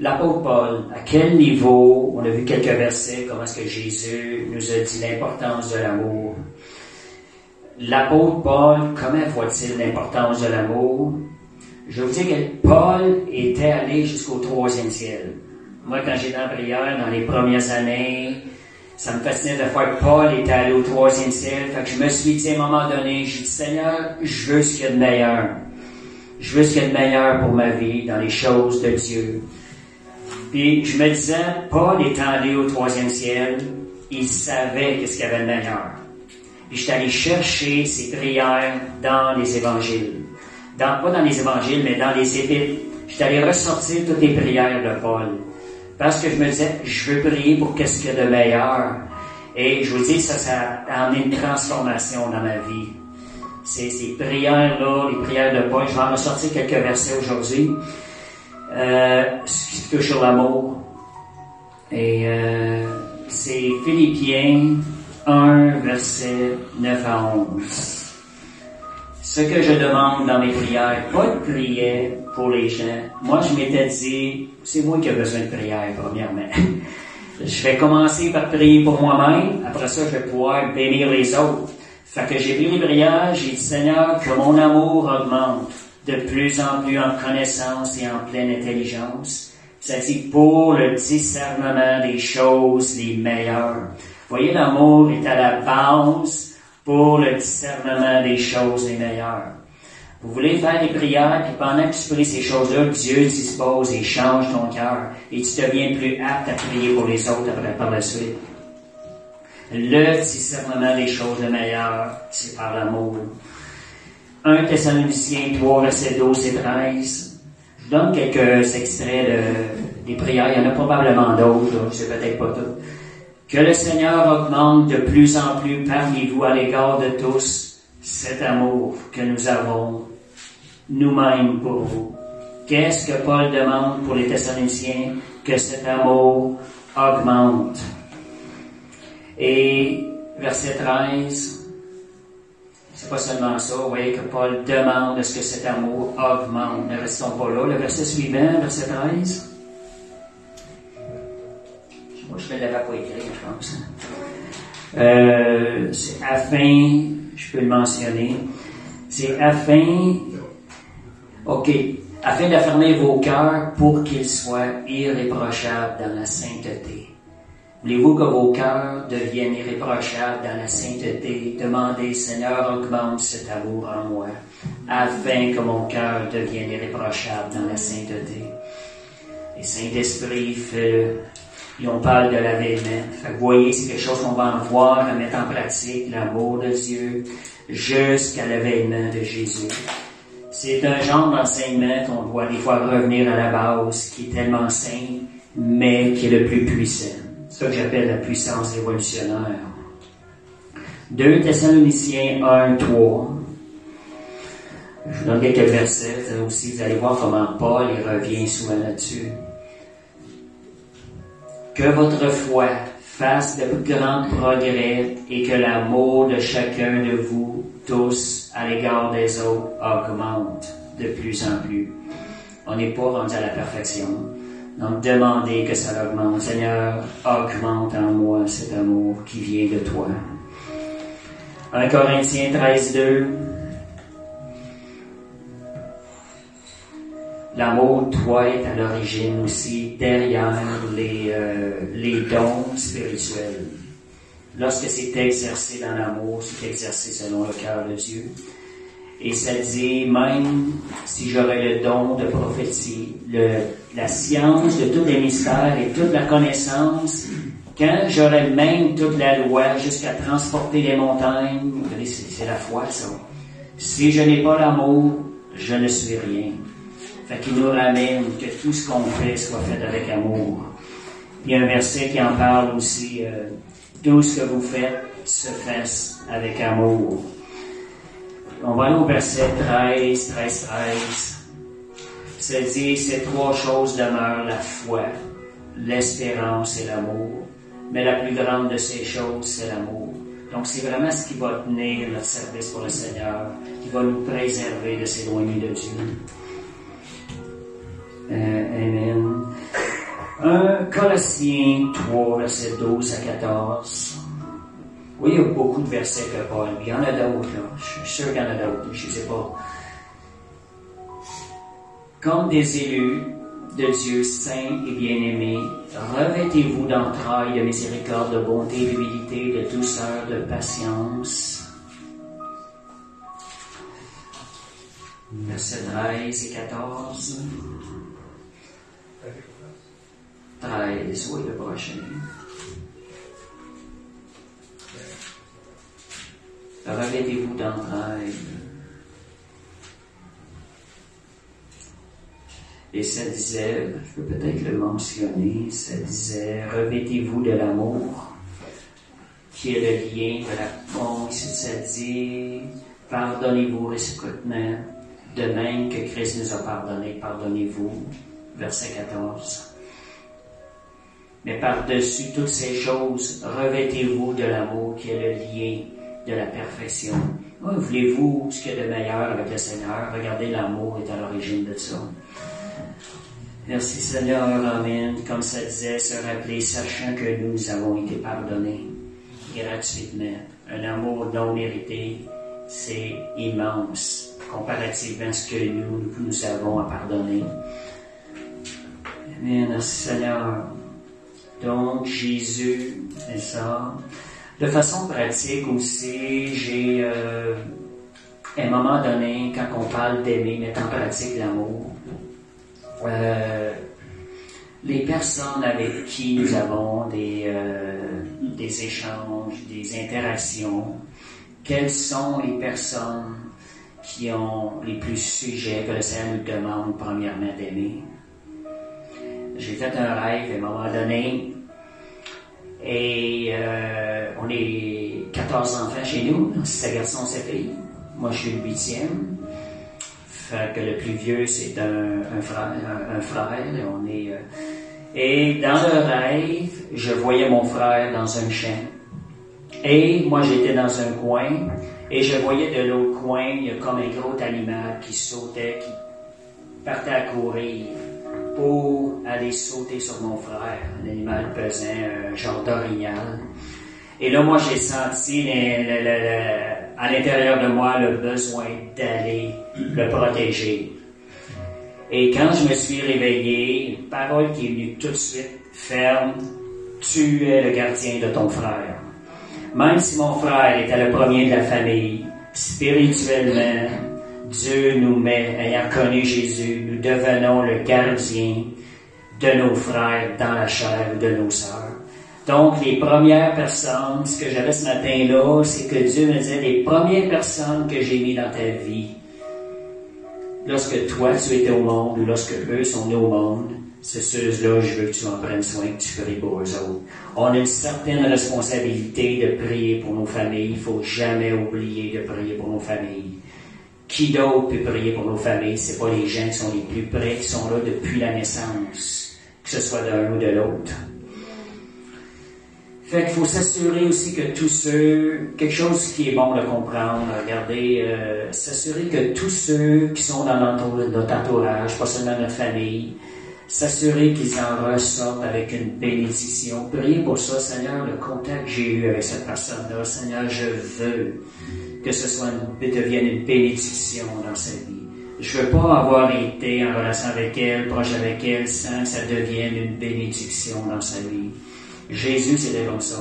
Speaker 3: l'apôtre Paul, à quel niveau, on a vu quelques versets, comment est-ce que Jésus nous a dit l'importance de l'amour. L'apôtre Paul, comment voit-il l'importance de l'amour? Je vais vous dire que Paul était allé jusqu'au 3e ciel. Moi, quand j'étais en prière, dans les premières années, ça me fascinait de voir que Paul était allé au 3e ciel. Fait que je me suis dit à un moment donné, j'ai dit, Seigneur, je veux ce qu'il y a de meilleur. Je veux ce qu'il y a de meilleur pour ma vie, dans les choses de Dieu. Puis je me disais, Paul étant allé au 3e ciel, il savait qu'est-ce qu'il y avait de meilleur. Puis j'étais allé chercher ses prières dans les évangiles. Pas dans les évangiles, mais dans les épîtres. J'étais allé ressortir toutes les prières de Paul. Parce que je me disais, je veux prier pour qu'est-ce qu'il y a de meilleur. Et je vous dis, ça a amené une transformation dans ma vie. Ces prières-là, les prières de Paul, je vais en ressortir quelques versets aujourd'hui. Ce qui touche sur l'amour. Et c'est Philippiens 1, verset 9 à 11. Ce que je demande dans mes prières, pas de prière pour les gens. Moi, je m'étais dit, c'est moi qui ai besoin de prière, premièrement. Je vais commencer par prier pour moi-même, après ça, je vais pouvoir bénir les autres. Fait que j'ai pris les prières, j'ai dit, Seigneur, que mon amour augmente de plus en plus en connaissance et en pleine intelligence. Ça dit, pour le discernement des choses les meilleures. Vous voyez, l'amour est à la base pour le discernement des choses les meilleures. Vous voulez faire des prières, puis pendant que tu pries ces choses-là, Dieu dispose et change ton cœur, et tu deviens plus apte à prier pour les autres après, par la suite. Le discernement des choses les meilleures, c'est par l'amour. 1 Thessaloniciens 3, versets 12 et 13. Je vous donne quelques extraits des prières. Il y en a probablement d'autres, je sais peut-être pas tout. Que le Seigneur augmente de plus en plus parmi vous à l'égard de tous cet amour que nous avons nous-mêmes pour vous. Qu'est-ce que Paul demande pour les Thessaloniciens? Que cet amour augmente. Et verset 13, c'est pas seulement ça, vous voyez que Paul demande à ce que cet amour augmente. Ne restons pas là. Le verset suivant, verset 13. Moi, je ne l'avais pas écrit, je pense. C'est afin, je peux le mentionner, c'est afin d'affermir vos cœurs pour qu'ils soient irréprochables dans la sainteté. Voulez-vous que vos cœurs deviennent irréprochables dans la sainteté? Demandez, Seigneur, augmente cet amour en moi, afin que mon cœur devienne irréprochable dans la sainteté. Et Saint-Esprit fait et on parle de l'avènement. Fait que vous voyez, c'est quelque chose qu'on va en voir, à mettre en pratique, l'amour de Dieu, jusqu'à l'avènement de Jésus. C'est un genre d'enseignement qu'on doit des fois revenir à la base, qui est tellement simple, mais qui est le plus puissant. C'est ça que j'appelle la puissance révolutionnaire. 2 Thessaloniciens 1, 3. Je vous donne quelques versets, aussi, vous allez voir comment Paul il revient souvent là-dessus. Que votre foi fasse de grands progrès et que l'amour de chacun de vous tous à l'égard des autres augmente de plus en plus. On n'est pas rendu à la perfection. Donc demandez que ça augmente. Seigneur, augmente en moi cet amour qui vient de toi. 1 Corinthiens 13, 2. L'amour, toi, est à l'origine aussi derrière les dons spirituels. Lorsque c'est exercé dans l'amour, c'est exercé selon le cœur de Dieu. Et ça dit, même si j'aurais le don de prophétie, la science de tous les mystères et toute la connaissance, quand j'aurais même toute la loi jusqu'à transporter les montagnes, c'est la foi, ça. Si je n'ai pas l'amour, je ne suis rien. Fait qu'il nous ramène que tout ce qu'on fait soit fait avec amour. Il y a un verset qui en parle aussi, tout ce que vous faites se fasse avec amour. On va aller au verset 13. Ça dit, ces trois choses demeurent, la foi, l'espérance et l'amour. Mais la plus grande de ces choses, c'est l'amour. Donc c'est vraiment ce qui va tenir notre service pour le Seigneur, qui va nous préserver de s'éloigner de Dieu. Amen. 1 Colossiens 3, versets 12 à 14. Oui, il y a beaucoup de versets que Paul, mais il y en a d'autres, là. Je suis sûr qu'il y en a d'autres, je ne sais pas. Comme des élus de Dieu saints et bien-aimés, revêtez-vous d'entrailles, de miséricorde, de bonté, d'humilité, de douceur, de patience. Versets 13 et 14. 13, oui, le prochain. Revêtez-vous d'entrailles. Et ça disait, je peux peut-être le mentionner, ça disait, revêtez-vous de l'amour, qui est le lien de la... Bon, ici ça dit, pardonnez-vous réciproquement, de même que Christ nous a pardonné, pardonnez-vous. Verset 14. Mais par-dessus toutes ces choses, revêtez-vous de l'amour, qui est le lien de la perfection. Oh, voulez-vous ce qu'il y a de meilleur avec le Seigneur? Regardez, l'amour est à l'origine de ça. Merci Seigneur, amen. Comme ça disait, se rappeler, sachant que nous avons été pardonnés gratuitement. Un amour non mérité, c'est immense, comparativement à ce que nous avons à pardonner. Amen, merci Seigneur. Donc, Jésus, c'est ça. De façon pratique aussi, j'ai, à un moment donné, quand on parle d'aimer, mettre en pratique l'amour, les personnes avec qui nous avons des échanges, des interactions, quelles sont les personnes qui ont les plus sujets que le Seigneur nous demande premièrement d'aimer? J'ai fait un rêve à un moment donné et on est 14 enfants chez nous, 6 garçons, 7 filles. Moi, je suis le 8e. Fait que le plus vieux, c'est un frère. On est, et dans le rêve, je voyais mon frère dans un champ. Et moi, j'étais dans un coin. Et je voyais de l'autre coin, il y a comme un gros animal qui sautait, qui partait à courir pour aller sauter sur mon frère. Un animal pesant, un genre d'orignal. Et là, moi, j'ai senti à l'intérieur de moi le besoin d'aller le protéger. Et quand je me suis réveillé, une parole qui est venue tout de suite, ferme, tu es le gardien de ton frère. Même si mon frère était le premier de la famille, spirituellement, Dieu nous met, ayant connu Jésus, nous devenons le gardien de nos frères dans la chair ou de nos sœurs. Donc, les premières personnes, ce que j'avais ce matin-là, c'est que Dieu me disait, les premières personnes que j'ai mises dans ta vie, lorsque toi, tu étais au monde, ou lorsque eux sont nés au monde, c'est ceux-là, je veux que tu en prennes soin, que tu pries pour eux autres. On a une certaine responsabilité de prier pour nos familles. Il ne faut jamais oublier de prier pour nos familles. Qui d'autre peut prier pour nos familles? C'est pas les gens qui sont les plus près, qui sont là depuis la naissance, que ce soit d'un ou de l'autre. Fait qu'il faut s'assurer aussi que tous ceux, quelque chose qui est bon de comprendre, regardez, s'assurer que tous ceux qui sont dans notre entourage, pas seulement notre famille, s'assurer qu'ils en ressortent avec une bénédiction. Priez pour ça, Seigneur, le contact que j'ai eu avec cette personne-là, Seigneur, je veux que ce soit devienne une bénédiction dans sa vie. Je veux pas avoir été en relation avec elle, proche avec elle, sans que ça devienne une bénédiction dans sa vie. Jésus, c'était comme ça.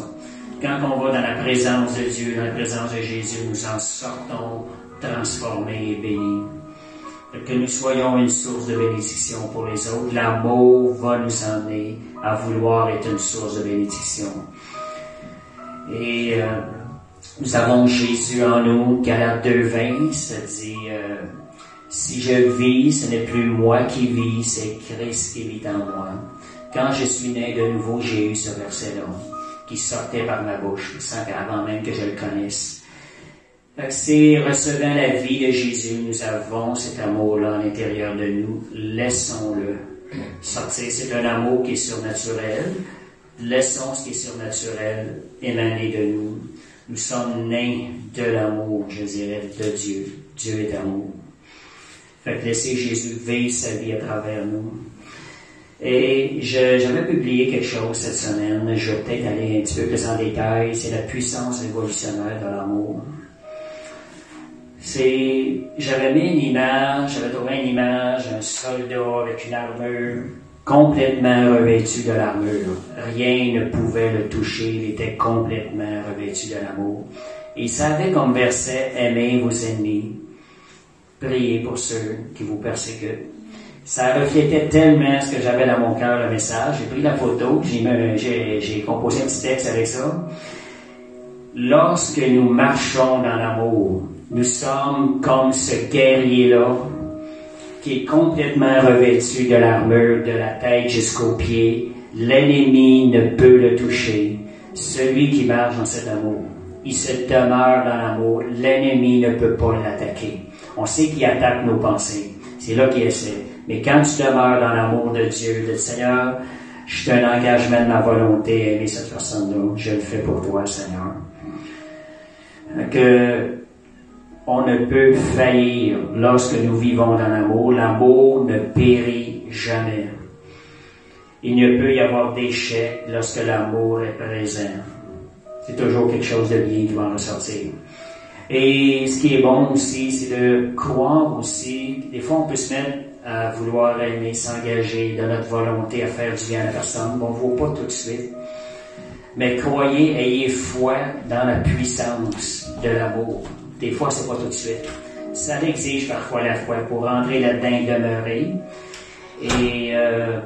Speaker 3: Quand on va dans la présence de Dieu, dans la présence de Jésus, nous en sortons transformés et bénis. Que nous soyons une source de bénédiction pour les autres. L'amour va nous emmener à vouloir être une source de bénédiction. Et nous avons Jésus en nous, Galates 2:20, ça dit Si je vis, ce n'est plus moi qui vis, c'est Christ qui vit en moi. Quand je suis né de nouveau, j'ai eu ce verset-là, qui sortait par ma bouche, sans qu'avant même que je le connaisse. C'est recevant la vie de Jésus, nous avons cet amour-là à l'intérieur de nous. Laissons-le sortir. C'est un amour qui est surnaturel. Laissons ce qui est surnaturel émaner de nous. Nous sommes nés de l'amour, je dirais, de Dieu. Dieu est amour. Fait que laissez Jésus vivre sa vie à travers nous. Et j'avais publié quelque chose cette semaine, je vais peut-être aller un petit peu plus en détail, c'est la puissance révolutionnaire de l'amour. J'avais mis une image, j'avais trouvé une image, un soldat avec une armure, complètement revêtu de l'armure. Rien ne pouvait le toucher, il était complètement revêtu de l'amour. Et il savait comme verset, aimez vos ennemis, priez pour ceux qui vous persécutent. Ça reflétait tellement ce que j'avais dans mon cœur, le message. J'ai pris la photo, j'ai composé un petit texte avec ça. Lorsque nous marchons dans l'amour, nous sommes comme ce guerrier-là qui est complètement revêtu de l'armure de la tête jusqu'aux pieds. L'ennemi ne peut le toucher. Celui qui marche dans cet amour, il se demeure dans l'amour. L'ennemi ne peut pas l'attaquer. On sait qu'il attaque nos pensées. C'est là qu'il essaie. Mais quand tu demeures dans l'amour de Dieu, de Seigneur, je fais un engagement de ma volonté à aimer cette personne-là. Je le fais pour toi, Seigneur. On ne peut faillir lorsque nous vivons dans l'amour. L'amour ne périt jamais. Il ne peut y avoir d'échec lorsque l'amour est présent. C'est toujours quelque chose de bien qui va en ressortir. Et ce qui est bon aussi, c'est de croire aussi. Des fois, on peut se mettre à vouloir aimer, s'engager de notre volonté à faire du bien à la personne. Bon, on ne voit pas tout de suite. Mais croyez, ayez foi dans la puissance de l'amour. Des fois, c'est pas tout de suite. Ça exige parfois la foi pour rentrer là-dedans et demeurer. Et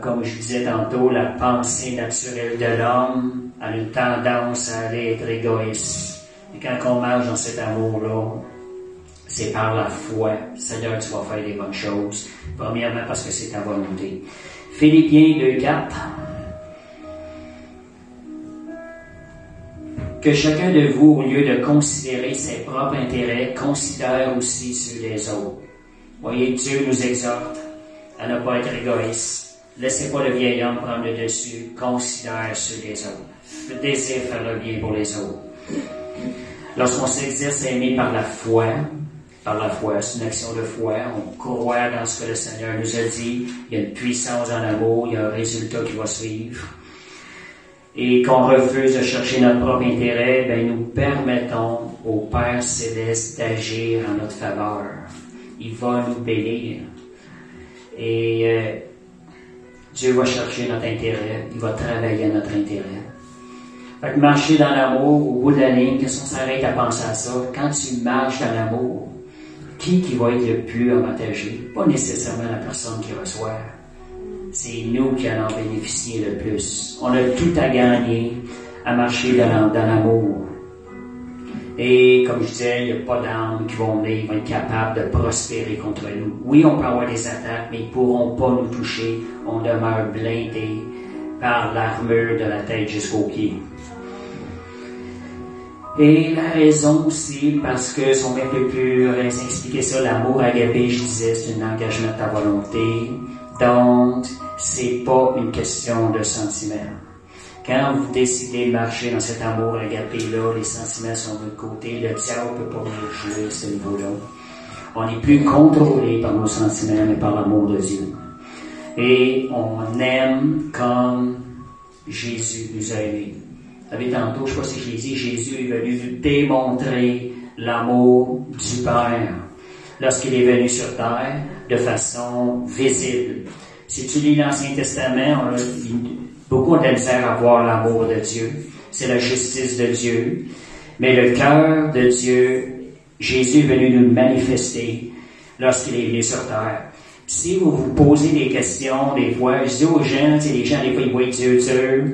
Speaker 3: comme je disais tantôt, la pensée naturelle de l'homme a une tendance à aller être égoïste. Et quand on marche dans cet amour-là, c'est par la foi. Seigneur, tu vas faire des bonnes choses. Premièrement, parce que c'est ta volonté. Philippiens 2:4. Que chacun de vous, au lieu de considérer ses propres intérêts, considère aussi ceux des autres. Voyez, Dieu nous exhorte à ne pas être égoïste. Laissez pas le vieil homme prendre le dessus. Considère ceux des autres. Désire faire le bien pour les autres. Lorsqu'on s'exerce à aimer par la foi, c'est une action de foi, on croit dans ce que le Seigneur nous a dit, il y a une puissance dans l'amour, il y a un résultat qui va suivre. Et qu'on refuse de chercher notre propre intérêt, nous permettons au Père Céleste d'agir en notre faveur. Il va nous bénir. Et Dieu va chercher notre intérêt, il va travailler à notre intérêt. Fait que marcher dans l'amour, au bout de la ligne, qu'est-ce qu'on s'arrête à penser à ça? Quand tu marches dans l'amour, qui va être le plus avantagé? Pas nécessairement la personne qui reçoit. C'est nous qui allons bénéficier le plus. On a tout à gagner à marcher dans l'amour. Et comme je disais, il n'y a pas d'âmes qui vont venir, qui vont être capables de prospérer contre nous. Oui, on peut avoir des attaques, mais ils ne pourront pas nous toucher. On demeure blindés par l'armure de la tête jusqu'aux pieds. Et la raison aussi, parce que si on met un peu plus expliquer ça, l'amour agapé, je disais, c'est un engagement de ta volonté. Donc, c'est pas une question de sentiments. Quand vous décidez de marcher dans cet amour agapé-là, les sentiments sont de l'autre côté, le diable ne peut pas venir jouer à ce niveau-là. On n'est plus contrôlé par nos sentiments, mais par l'amour de Dieu. Et on aime comme Jésus nous a aimés. Vous savez, tantôt, je ne sais pas si je l'ai dit, Jésus est venu nous démontrer l'amour du Père lorsqu'il est venu sur terre de façon visible. Si tu lis l'Ancien Testament, beaucoup ont de la misère à voir l'amour de Dieu. C'est la justice de Dieu. Mais le cœur de Dieu, Jésus est venu nous manifester lorsqu'il est venu sur terre. Si vous vous posez des questions, des fois, je dis aux gens, les gens, des fois, ils voient Dieu dur.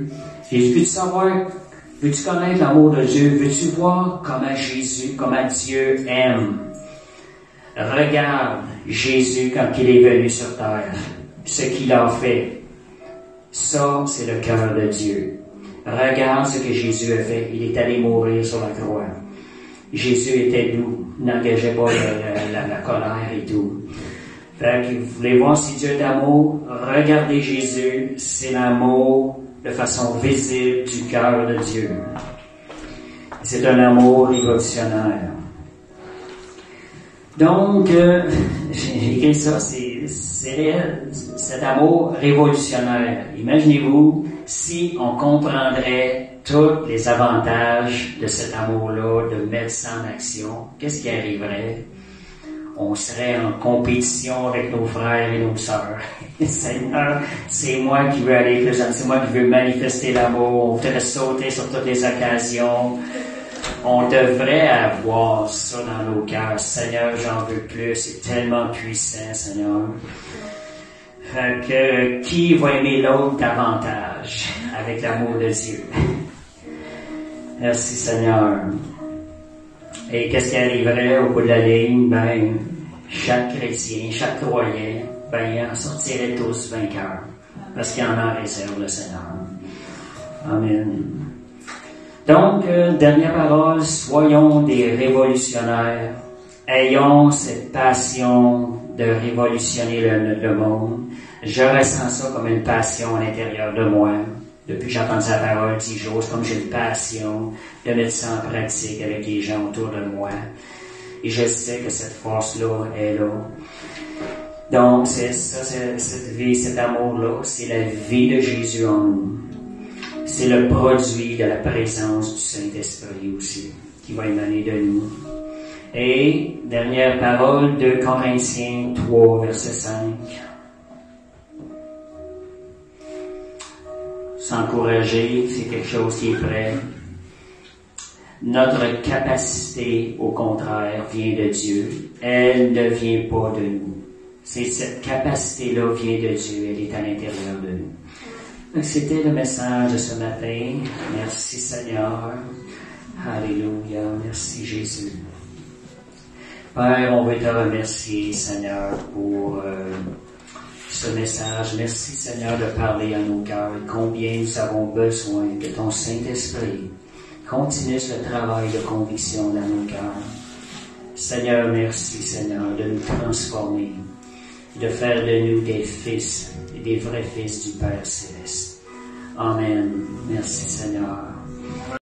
Speaker 3: Veux-tu savoir, veux-tu connaître l'amour de Dieu? Veux-tu voir comment Jésus, comment Dieu aime? Regarde Jésus quand il est venu sur terre, ce qu'il a fait. Ça, c'est le cœur de Dieu. Regarde ce que Jésus a fait. Il est allé mourir sur la croix. Jésus était doux, n'engageait pas la colère et tout. Fait que vous voulez voir si Dieu est amour, regardez Jésus, c'est l'amour de façon visible du cœur de Dieu. C'est un amour révolutionnaire. Donc, j'ai écrit ça, c'est réel, cet amour révolutionnaire. Imaginez-vous si on comprendrait tous les avantages de cet amour-là, de mettre ça en action, qu'est-ce qui arriverait? On serait en compétition avec nos frères et nos sœurs. Seigneur, c'est moi qui veux aller plus loin, c'est moi qui veux manifester l'amour, on voudrait sauter sur toutes les occasions. On devrait avoir ça dans nos cœurs. Seigneur, j'en veux plus, c'est tellement puissant, Seigneur. Que qui va aimer l'autre davantage avec l'amour de Dieu? Merci, Seigneur. Et qu'est-ce qui arriverait au bout de la ligne? Ben, chaque chrétien, chaque croyant, ben, en sortirait tous vainqueurs. Parce qu'il y en a en réserve, le Seigneur. Amen. Donc, dernière parole, soyons des révolutionnaires. Ayons cette passion de révolutionner le monde. Je ressens ça comme une passion à l'intérieur de moi. Depuis que j'ai entendu la parole 10 jours, c'est comme j'ai une passion de mettre ça en pratique avec les gens autour de moi. Et je sais que cette force-là est là. Donc, c'est ça, cette vie, cet amour-là, c'est la vie de Jésus en nous. C'est le produit de la présence du Saint-Esprit aussi, qui va émaner de nous. Et, dernière parole, 2 Corinthiens 3, verset 5. S'encourager, c'est quelque chose qui est prêt. Notre capacité, au contraire, vient de Dieu. Elle ne vient pas de nous. C'est cette capacité-là vient de Dieu. Elle est à l'intérieur de nous. Donc, c'était le message de ce matin. Merci Seigneur. Alléluia. Merci Jésus. Père, on veut te remercier, Seigneur, pour ce message. Merci, Seigneur, de parler à nos cœurs. Combien nous avons besoin de ton Saint-Esprit. Continue ce travail de conviction dans nos cœurs. Seigneur, merci, Seigneur, de nous transformer, de faire de nous des fils et des vrais fils du Père Céleste. Amen. Merci, Seigneur.